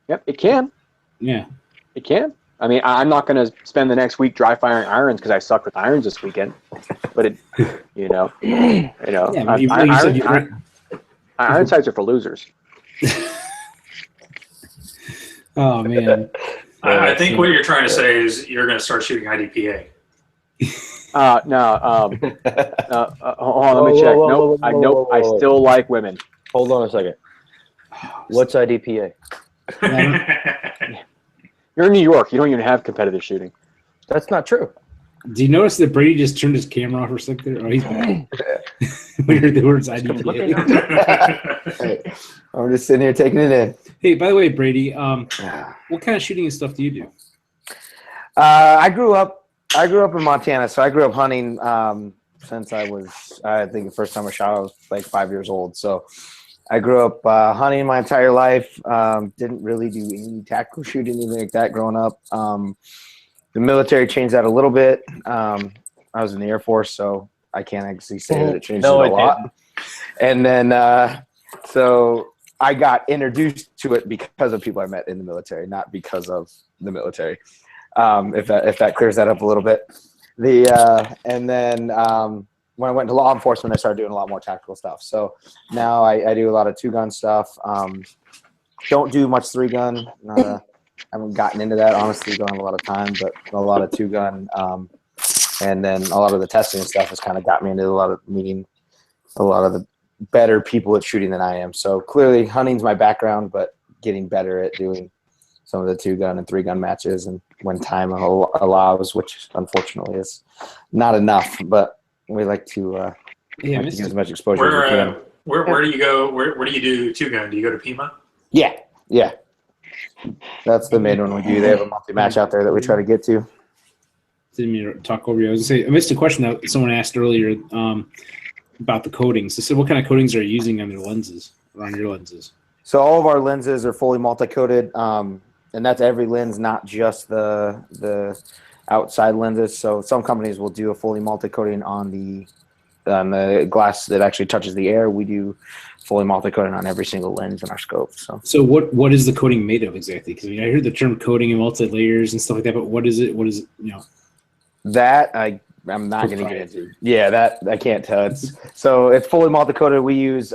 Yep, it can. Yeah. It can. I mean, I'm not going to spend the next week dry firing irons because I sucked with irons this weekend. But it, Yeah, iron sights are for losers. Oh man. I think what you're trying to say is you're going to start shooting IDPA. No. Hold on, let me check. Nope. I still like women. Hold on a second. What's IDPA? You're in New York. You don't even have competitive shooting. That's not true. Do you notice that Brady just turned his camera off for a second there? Oh, he's back. When you heard the words IDPA. Hey, I'm just sitting here taking it in. Hey, by the way, Brady, what kind of shooting and stuff do you do? I grew up in Montana, so I grew up hunting since I think the first time I shot, I was like 5 years old. So I grew up hunting my entire life. Didn't really do any tactical shooting, anything like that growing up. The military changed that a little bit. I was in the Air Force, so I can't actually say that it changed it a lot. Didn't. And then, so I got introduced to it because of people I met in the military, not because of the military. If that clears that up a little bit. And then when I went to law enforcement, I started doing a lot more tactical stuff. So now I do a lot of 2-gun stuff. Don't do much 3-gun. I haven't gotten into that, honestly. Don't have a lot of time, but a lot of 2-gun. And then a lot of the testing and stuff has kind of got me into a lot of meeting a lot of the better people at shooting than I am. So clearly hunting's my background, but getting better at doing some of the 2-gun and 3-gun matches and when time allows, which unfortunately is not enough, but we like to get as much exposure as we can. Where do you go? Where do you do 2-gun? Do you go to Pima? Yeah. That's the main one we do. They have a monthly match out there that we try to get to. Didn't mean to talk over you. I was going to say, I missed a question that someone asked earlier about the coatings. They said, what kind of coatings are you using on your lenses or on your lenses? So all of our lenses are fully multi-coated, and that's every lens, not just the outside lenses. So some companies will do a fully multi-coating on the glass that actually touches the air. We do fully multi-coating on every single lens in our scope. So what is the coating made of exactly? Because I heard the term coating and multi-layers and stuff like that, but what is it? What is it? That I'm not going to get into. Yeah, that I can't tell. It's fully multi-coated. We use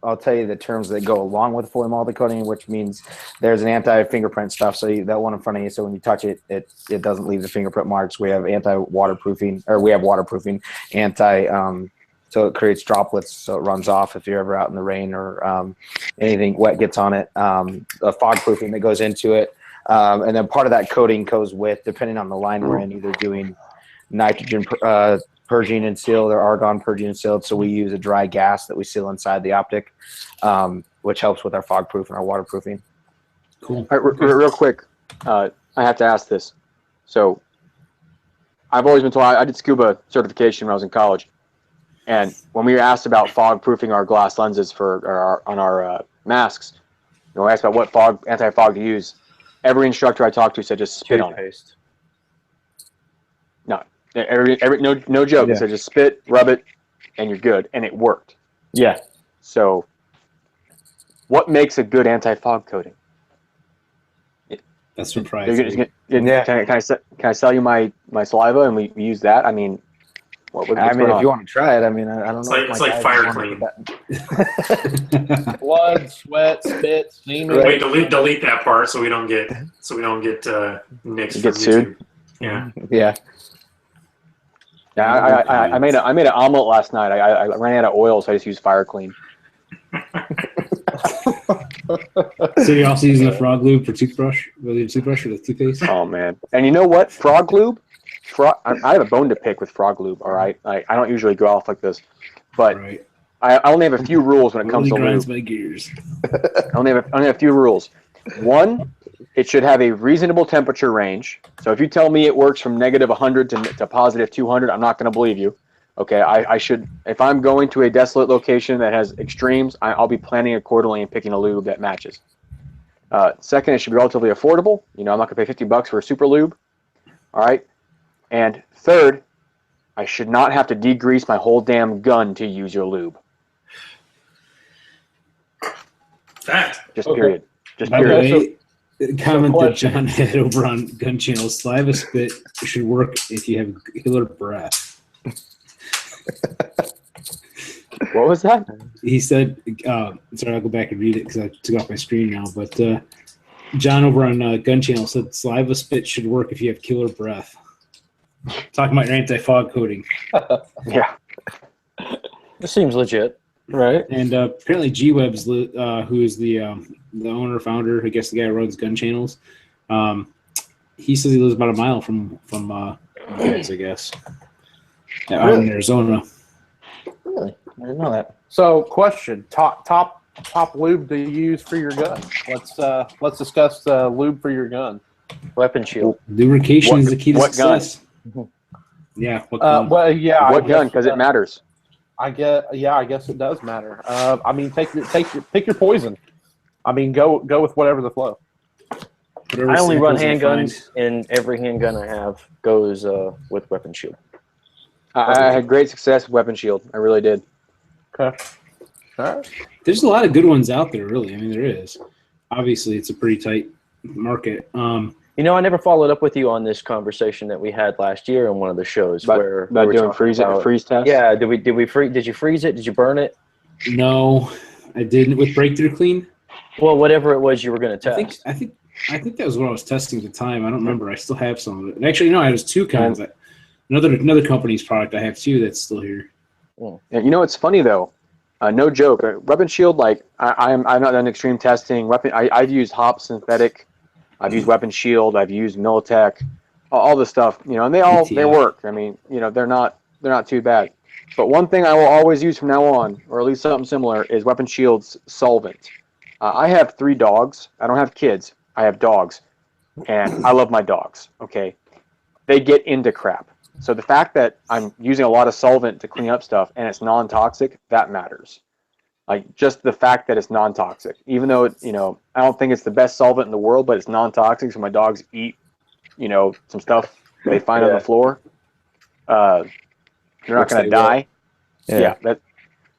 I'll tell you the terms that go along with fully multi-coating, which means there's an anti-fingerprint stuff. So that one in front of you, so when you touch it, it doesn't leave the fingerprint marks. We have waterproofing, so it creates droplets, so it runs off if you're ever out in the rain or anything wet gets on it. A fog proofing that goes into it. And then part of that coating goes with, depending on the line we're in, either doing nitrogen purging and sealed or argon purging and sealed. So we use a dry gas that we seal inside the optic, which helps with our fog proof and our waterproofing. Cool. All right, real quick, I have to ask this. So I've always been told, I did scuba certification when I was in college. And when we were asked about fog proofing our glass lenses on our masks, I asked about what anti-fog to use. Every instructor I talked to said just spit on it. No, no joke. Yeah. So just spit, rub it, and you're good. And it worked. Yeah. So what makes a good anti-fog coating? That's proprietary. Can I sell you my saliva and we use that? I mean, what's I mean, going if on? you want to try it, I mean, I don't know. It's like fire clean. Blood, sweat, spit, semen. Wait, delete that part so we don't get nicks from sued. YouTube. Yeah. Yeah. Yeah, I made an omelet last night. I ran out of oil, so I just used fire clean. So you're also using the frog lube for toothbrush, whether your toothbrush or the toothpaste? Oh man! And you know what? Frog lube. I have a bone to pick with frog lube. All right, I don't usually go off like this, but Right. I only have a few rules when it comes to grinds lube. my gears. I only have a few rules. One, it should have a reasonable temperature range. So if you tell me it works from -100 to positive 200, I'm not going to believe you. Okay, I should, if I'm going to a desolate location that has extremes, I'll be planning accordingly and picking a lube that matches. Second, it should be relatively affordable. You know, I'm not going to pay 50 bucks for a super lube. All right. And third, I should not have to degrease my whole damn gun to use your lube. Fact. Just period. Just By the period. way, comment that John had over on Gun Channel: saliva spit should work if you have killer breath. What was that? He said, sorry, I'll go back and read it because I took off my screen now. But John over on Gun Channel said saliva spit should work if you have killer breath. Talking about your anti-fog coating. Yeah. It seems legit. Right. And apparently G-Web's, who is the owner, founder, I guess the guy who runs Gun Channels, he says he lives about a mile from you guys, I guess. Out in Arizona. Really? I didn't know that. So, question: top lube to use for your gun. Let's discuss lube for your gun. Weapon shield. Lubrication is the key to what gun? success. Yeah. What gun? Well, yeah. What gun? Because it matters. I guess it does matter. I mean, pick your poison. I mean, go with whatever the flow. I only run handguns, and every handgun I have goes with weapon shield. I had great success with Weapon Shield. I really did. Okay. All right. There's a lot of good ones out there, really. I mean, there is. Obviously, it's a pretty tight market. You know, I never followed up with you on this conversation that we had last year on one of the shows About where doing we were freeze test. Yeah, did you freeze it? Did you burn it? No, I didn't with Breakthrough Clean. Well, whatever it was you were going to test. I think that was what I was testing at the time. I don't remember. I still have some of it. And actually, no, I was two kinds. Another company's product I have too that's still here. Yeah, you know, it's funny though. No joke. Weapon Shield, like I've not done extreme testing. I've used Hop Synthetic. I've used Weapon Shield. I've used Militech. All this stuff, you know, and they work. I mean, you know, they're not too bad. But one thing I will always use from now on, or at least something similar, is Weapon Shield's solvent. I have 3 dogs. I don't have kids. I have dogs, and I love my dogs. Okay, they get into crap. So the fact that I'm using a lot of solvent to clean up stuff and it's non-toxic, that matters. Like just the fact that it's non-toxic, even though it, you know, I don't think it's the best solvent in the world, but it's non-toxic. So my dogs eat, you know, some stuff they find on the floor. They're not going to die. Yeah,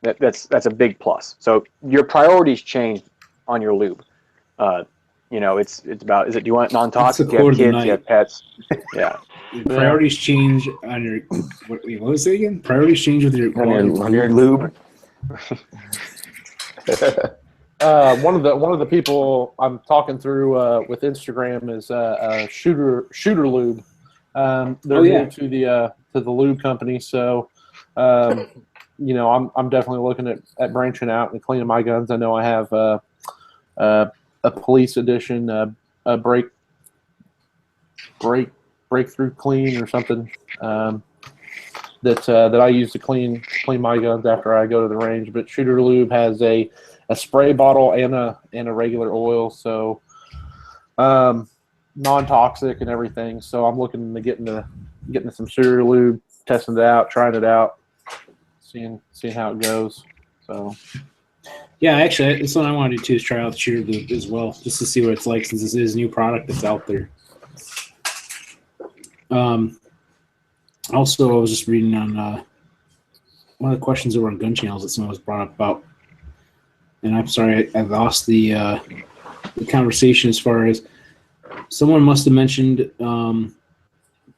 that's a big plus. So your priorities change on your lube. You know, it's about, do you want non-toxic? Do you have kids? Do you have pets? Yeah. Priorities change on your. What was it again? Priorities change with your On your lube. One of the people I'm talking through with Instagram is Shooter Lube. They're new to the lube company, so you know, I'm definitely looking at branching out and cleaning my guns. I know I have a police edition, a breakthrough clean or something that I use to clean my guns after I go to the range. But Shooter Lube has a spray bottle and a regular oil, so non-toxic and everything. So I'm looking to getting some Shooter Lube, testing it out, trying it out, seeing how it goes. So yeah, actually, that's what I want to do too, is try out the Shooter Lube as well, just to see what it's like, since this is a new product that's out there. Also, I was just reading on one of the questions over on Gun Channels that someone was brought up about and I'm sorry I lost the conversation as far as someone must have mentioned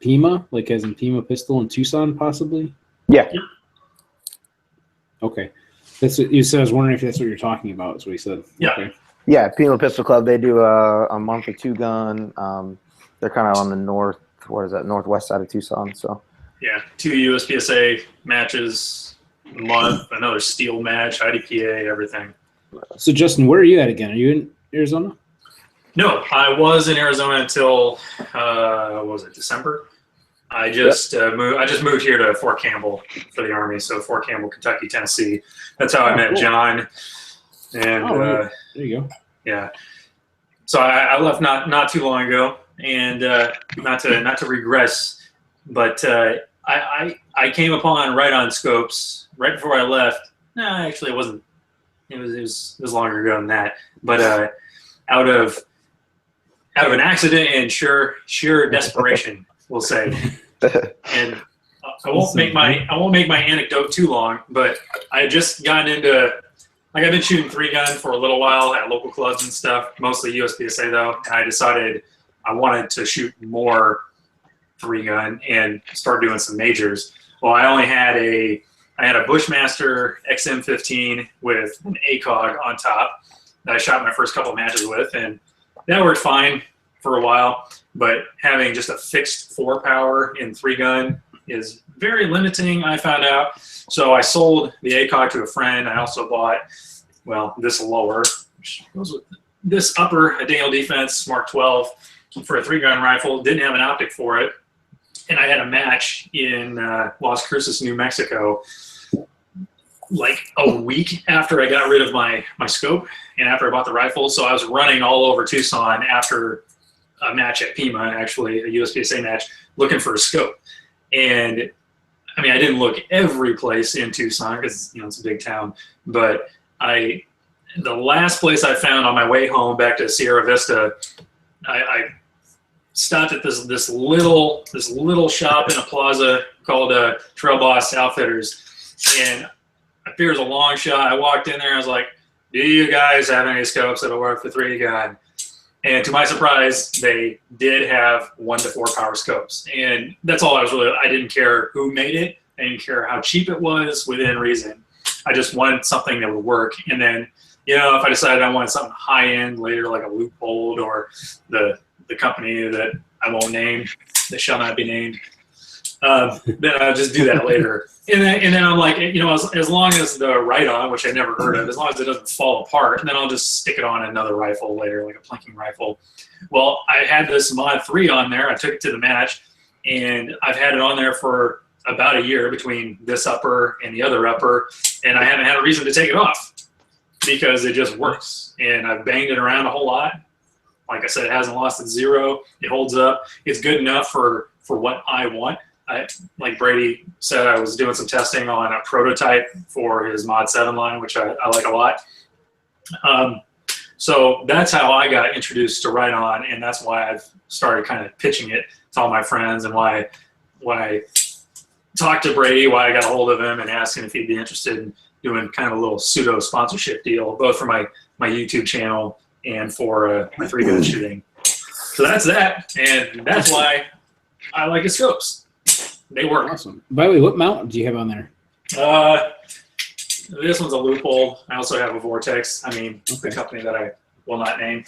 Pima, like as in Pima pistol in Tucson, possibly. Yeah. Okay, that's what you said. I was wondering if that's what you're talking about. That's what he said. Yeah. Okay. Yeah, Pima Pistol Club. They do a monthly 2-gun. They're kind of on the northwest side of Tucson. So Yeah, 2 USPSA matches a month, another steel match, IDPA, everything. So Justin, where are you at again? Are you in Arizona? No, I was in Arizona until what was it, December? I just moved. I just moved here to Fort Campbell for the Army. So Fort Campbell, Kentucky, Tennessee. That's how I met cool. John. And Right. There you go. yeah, so I left not too long ago, and not to regress, but I came upon RITON scopes right before I left. No, actually, it wasn't. It was longer ago than that. But out of an accident and sheer desperation, we'll say. And I won't make my anecdote too long, but I had just gotten into, like, I've been shooting 3-gun for a little while at local clubs and stuff, mostly USPSA though, and I decided I wanted to shoot more 3-gun and start doing some majors. Well, I had a Bushmaster XM15 with an ACOG on top that I shot my first couple of matches with, and that worked fine for a while, but having just a fixed 4-power in 3-gun is very limiting, I found out. So I sold the ACOG to a friend. I also bought, well, this lower, which goes with this upper, a Daniel Defense Mark 12 for a 3-gun rifle. Didn't have an optic for it. And I had a match in Las Cruces, New Mexico, like a week after I got rid of my scope and after I bought the rifle. So I was running all over Tucson after a match at Pima, actually, a USPSA match, looking for a scope. And I mean, I didn't look every place in Tucson because, you know, it's a big town, but the last place I found on my way home back to Sierra Vista, I stopped at this little shop in a plaza called Trail Boss Outfitters, and I figured it was a long shot. I walked in there, I was like, "Do you guys have any scopes that'll work for 3-gun?" And to my surprise, they did have 1 to 4 power scopes. And that's all I didn't care who made it. I didn't care how cheap it was, within reason. I just wanted something that would work. And then, you know, if I decided I wanted something high end later, like a Loophole or the company that I won't name, that shall not be named, then I'll just do that later. And then I'm like, you know, as long as the RITON, which I never heard of, as long as it doesn't fall apart, then I'll just stick it on another rifle later, like a plinking rifle. Well, I had this Mod 3 on there. I took it to the match, and I've had it on there for about a year between this upper and the other upper, and I haven't had a reason to take it off because it just works. And I've banged it around a whole lot. Like I said, it hasn't lost its 0. It holds up. It's good enough for what I want. Like Brady said, I was doing some testing on a prototype for his Mod 7 line, which I like a lot. So that's how I got introduced to RITON, and that's why I've started kind of pitching it to all my friends, and why I talked to Brady, why I got a hold of him and asked him if he'd be interested in doing kind of a little pseudo sponsorship deal, both for my YouTube channel and for my 3-gun shooting. So that's that, and that's why I like his scopes. They work. Awesome. By the way, what mount do you have on there? This one's a Loophole. I also have a Vortex. I mean, the company that I will not name.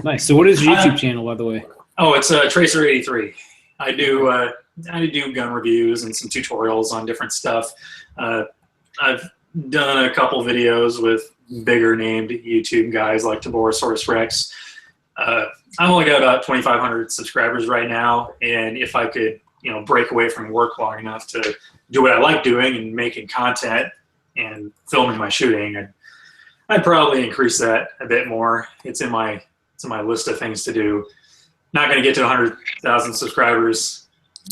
Nice. So what is your YouTube channel, by the way? Oh, it's Tracer83. I do gun reviews and some tutorials on different stuff. I've done a couple videos with bigger named YouTube guys like Taborosaurus Rex. I've only got about 2,500 subscribers right now, and if I could, you know, break away from work long enough to do what I like doing and making content and filming my shooting, I'd probably increase that a bit more. It's in my list of things to do. Not going to get to 100,000 subscribers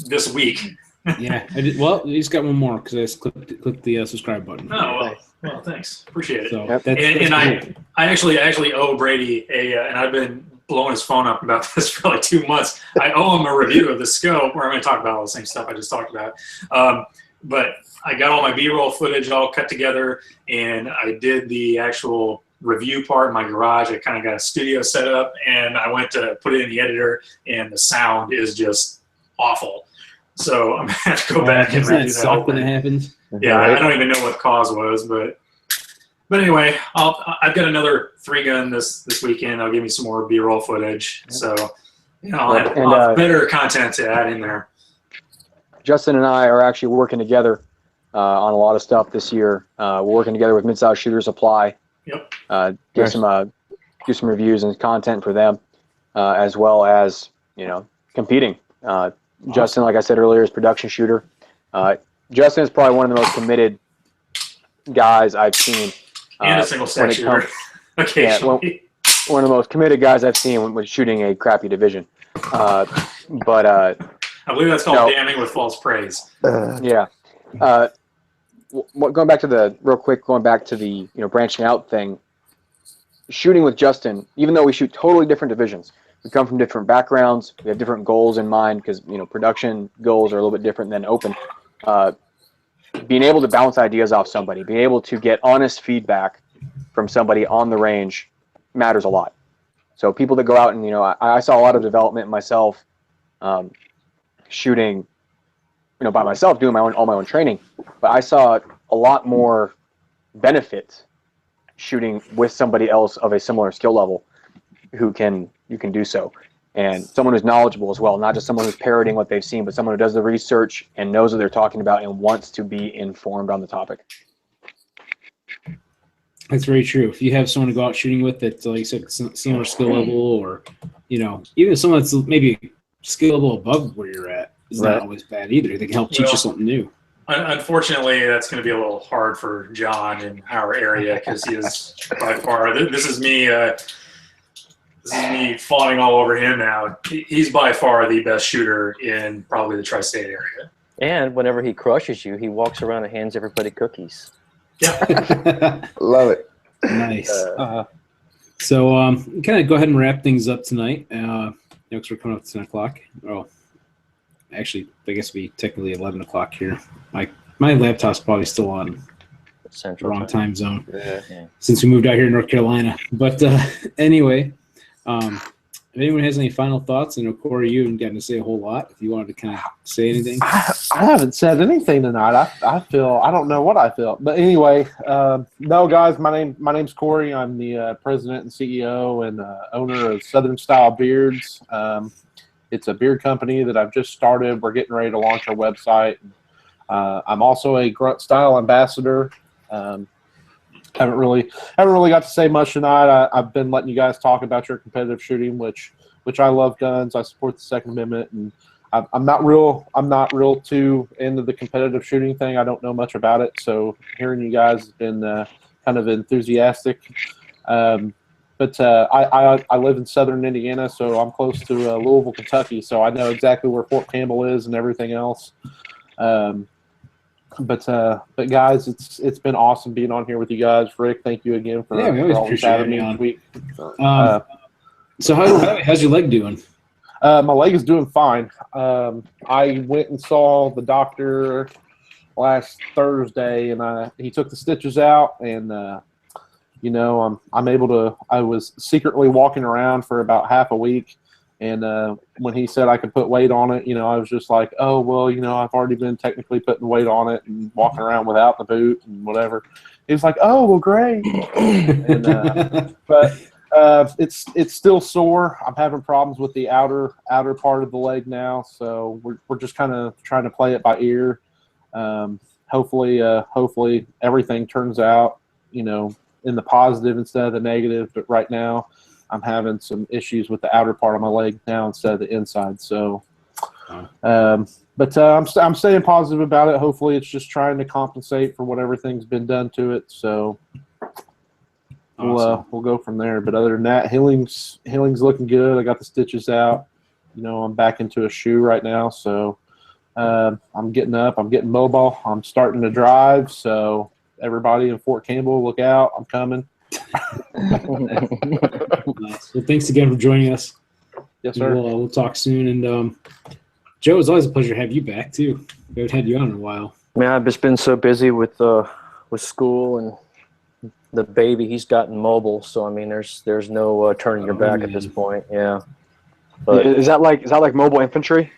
this week. Yeah, I did. Well, he's got one more because I just clicked the subscribe button. Oh, well, thanks. Appreciate it. So Yep. And cool. I actually owe Brady and I've been blowing his phone up about this for like 2 months. I owe him a review of the scope, where I'm going to talk about all the same stuff I just talked about. But I got all my B-roll footage all cut together, and I did the actual review part in my garage. I kind of got a studio set up, and I went to put it in the editor, and the sound is just awful. So I'm gonna have to go back and redo that whole when it thing. happens. Yeah, I don't even know what the cause was, but anyway, I've got another 3-gun this weekend. I'll give me some more B-roll footage, so I'll have better content to add in there. Justin and I are actually working together on a lot of stuff this year. We're working together with Mid-South Shooter Supply. Yep. Do some reviews and content for them, as well as competing. Justin, like I said earlier, is production shooter. Justin is probably one of the most committed guys I've seen. And a single stack shooter, occasionally. One of the most committed guys I've seen when shooting a crappy division. I believe that's called damning with false praise. Yeah. Going back to the branching out thing. Shooting with Justin, even though we shoot totally different divisions, we come from different backgrounds. We have different goals in mind because production goals are a little bit different than open. Being able to bounce ideas off somebody, being able to get honest feedback from somebody on the range matters a lot. So people that go out and I saw a lot of development myself, shooting, by myself, doing all my own training, but I saw a lot more benefit shooting with somebody else of a similar skill level who you can do so. And someone who's knowledgeable as well, not just someone who's parroting what they've seen, but someone who does the research and knows what they're talking about and wants to be informed on the topic. That's very true. If you have someone to go out shooting with that's, like you said, similar skill level, or even someone that's maybe skill level above where you're at, is not always bad either. They can help teach you something new. Unfortunately, that's going to be a little hard for John in our area because he is by far. This is me fawning all over him now. He's by far the best shooter in probably the tri-state area. And whenever he crushes you, he walks around and hands everybody cookies. Yeah. Love it. Nice. So kind of go ahead and wrap things up tonight. Because we're coming up to 10 o'clock. Oh, actually, I guess it'll be technically 11 o'clock here. My laptop's probably still on Central wrong time zone Yeah. since we moved out here to North Carolina. But anyway, if anyone has any final thoughts, and Corey, you haven't gotten to say a whole lot. If you wanted to kind of say anything, I haven't said anything tonight. I don't know what I feel, but anyway, no, guys, my name's Corey. I'm the president and CEO and owner of Southern Style Beards. It's a beard company that I've just started. We're getting ready to launch our website. I'm also a Grunt Style ambassador. Haven't really got to say much tonight. I've been letting you guys talk about your competitive shooting, which I love guns. I support the Second Amendment, and I'm not real too into the competitive shooting thing. I don't know much about it, so hearing you guys has been kind of enthusiastic. But I live in Southern Indiana, so I'm close to Louisville, Kentucky, so I know exactly where Fort Campbell is and everything else. But guys, it's been awesome being on here with you guys. Rick, thank you again for we always always appreciate having me having each week. So how's your leg doing? My leg is doing fine. I went and saw the doctor last Thursday, and he took the stitches out, and I'm able to. I was secretly walking around for about half a week. And when he said I could put weight on it, I was just like, oh, well, I've already been technically putting weight on it and walking around without the boot and whatever. He was like, oh, well, great. But it's still sore. I'm having problems with the outer part of the leg now. So we're just kind of trying to play it by ear. Hopefully everything turns out, in the positive instead of the negative. But right now, I'm having some issues with the outer part of my leg now instead of the inside. So, but I'm staying positive about it. Hopefully, it's just trying to compensate for what everything's been done to it. So, awesome. We'll go from there. But other than that, healing's looking good. I got the stitches out. I'm back into a shoe right now. So, I'm getting up. I'm getting mobile. I'm starting to drive. So, everybody in Fort Campbell, look out! I'm coming. Nice. Well, thanks again for joining us. Yes, sir. We'll talk soon. And Joe, it's always a pleasure to have you back too. We haven't had you on in a while. Man, I've just been so busy with school and the baby. He's gotten mobile, so I mean, there's no turning your back at this point. Yeah. But is that like mobile infantry?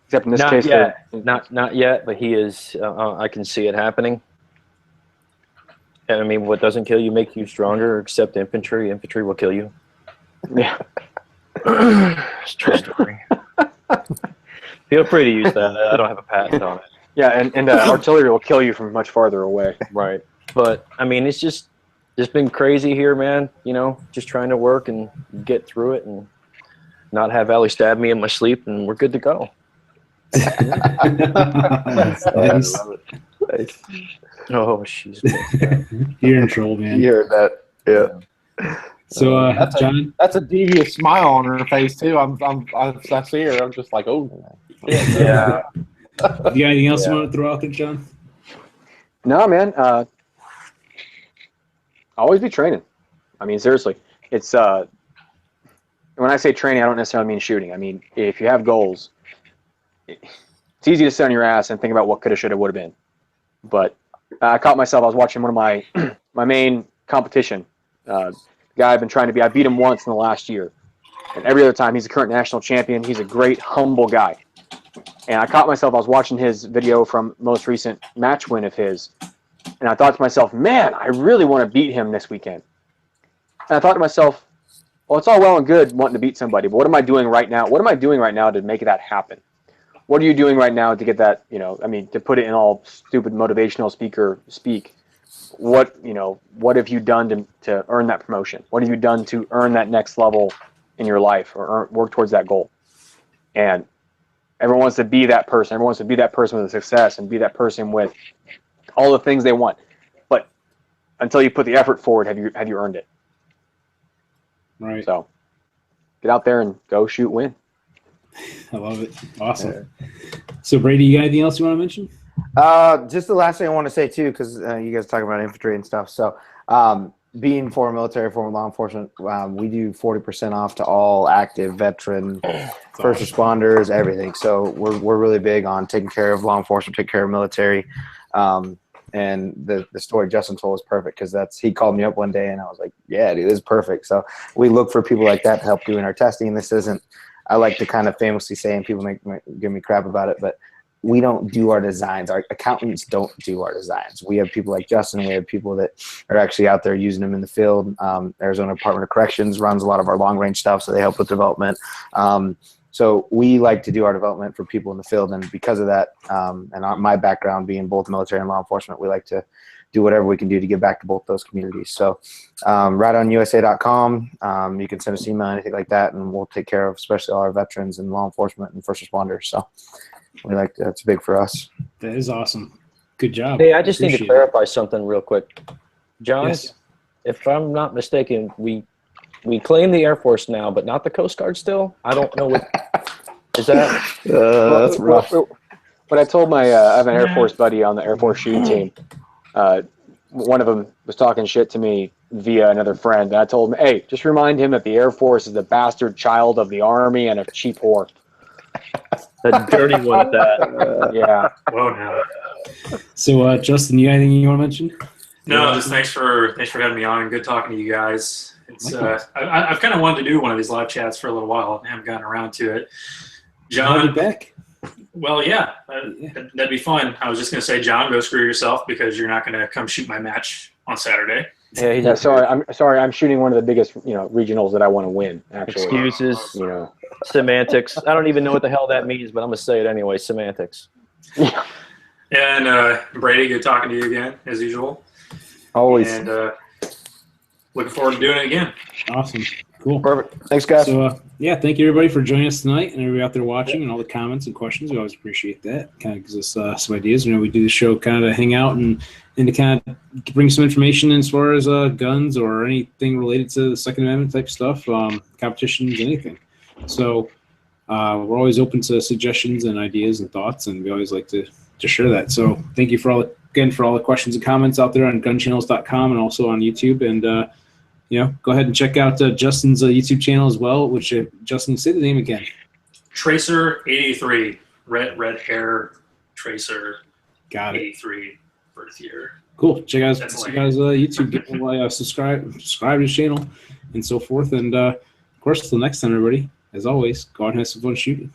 Except in this case, not yet, but he is. I can see it happening. And I mean, what doesn't kill you make you stronger. Except infantry. Infantry will kill you. Yeah. It's a true story. Feel free to use that. I don't have a patent on it. Yeah, and artillery will kill you from much farther away. Right. But I mean, it's just been crazy here, man. You know, just trying to work and get through it and not have Allie stab me in my sleep, and we're good to go. Nice. Nice. Oh, she's. You're in trouble, man. You heard that? Yeah. So, John, That's a devious smile on her face too. I see her. I'm just like, oh. Yeah. you got anything else you want to throw out there, John? No, man. Always be training. I mean, seriously, it's when I say training, I don't necessarily mean shooting. I mean, if you have goals, it's easy to sit on your ass and think about what coulda, shoulda, woulda been. But I caught myself. I was watching one of my my main competition. The guy I've been trying to be. I beat him once in the last year, and every other time he's a current national champion. He's a great, humble guy. And I caught myself. I was watching his video from most recent match win of his, and I thought to myself, man, I really want to beat him this weekend. And I thought to myself, well, it's all well and good wanting to beat somebody, but what am I doing right now? What am I doing right now to make that happen? What are you doing right now to get that, I mean, to put it in all stupid motivational speaker speak, what have you done to earn that promotion? What have you done to earn that next level in your life or work towards that goal? And everyone wants to be that person. Everyone wants to be that person with a success and be that person with all the things they want. But until you put the effort forward, have you earned it? Right. So get out there and go shoot, win. I love it. Awesome. So, Brady, you got anything else you want to mention? Just the last thing I want to say too, because you guys talking about infantry and stuff. So, being former military, former law enforcement, we do 40% off to all active, veteran, first responders, everything. So we're really big on taking care of law enforcement, taking care of military. And the story Justin told was perfect because he called me up one day and I was like, yeah, dude, this is perfect. So we look for people like that to help doing our testing. This isn't, I like to kind of famously say, and people give me crap about it, but we don't do our designs. Our accountants don't do our designs. We have people like Justin. We have people that are actually out there using them in the field. Arizona Department of Corrections runs a lot of our long-range stuff, so they help with development. So we like to do our development for people in the field, and because of that, my background being both military and law enforcement, we like to do whatever we can do to give back to both those communities. So RITONUSA.com, you can send us email, anything like that, and we'll take care of especially all our veterans and law enforcement and first responders. So we like that's big for us. That is awesome. Good job. Hey, I just need to clarify something real quick. John, Yes. If I'm not mistaken, we claim the Air Force now, but not the Coast Guard still? I don't know what – is that – That's rough. What I told I have an Air Force buddy on the Air Force shooting team. One of them was talking shit to me via another friend. And I told him, hey, just remind him that the Air Force is the bastard child of the Army and a cheap whore. the dirty one at that? Yeah. Whoa, now. So, Justin, you got anything you want to mention? No, just thanks for having me on, and good talking to you guys. It's I've kind of wanted to do one of these live chats for a little while, and haven't gotten around to it. John, back. Well, yeah, that'd be fun. I was just gonna say, John, go screw yourself because you're not gonna come shoot my match on Saturday. Yeah, sorry. I'm shooting one of the biggest, regionals that I want to win. Actually, excuses, semantics. I don't even know what the hell that means, but I'm gonna say it anyway. Semantics. Yeah. And Brady, good talking to you again as usual. Always. And looking forward to doing it again. Awesome. Cool. Perfect. Thanks, guys. So, thank you, everybody, for joining us tonight and everybody out there watching and all the comments and questions. We always appreciate that. Kind of gives us some ideas. We do the show kind of to hang out and to kind of bring some information as far as guns or anything related to the Second Amendment type stuff, competitions, anything. So we're always open to suggestions and ideas and thoughts, and we always like to share that. So thank you for all the questions and comments out there on gunchannels.com and also on YouTube. And go ahead and check out Justin's YouTube channel as well, which Justin, say the name again. Tracer83, red hair Tracer. Got it. 83 birth year. Cool. Check out That's YouTube. Subscribe to his channel and so forth. And of course, until next time, everybody. As always, go out and have some fun shooting.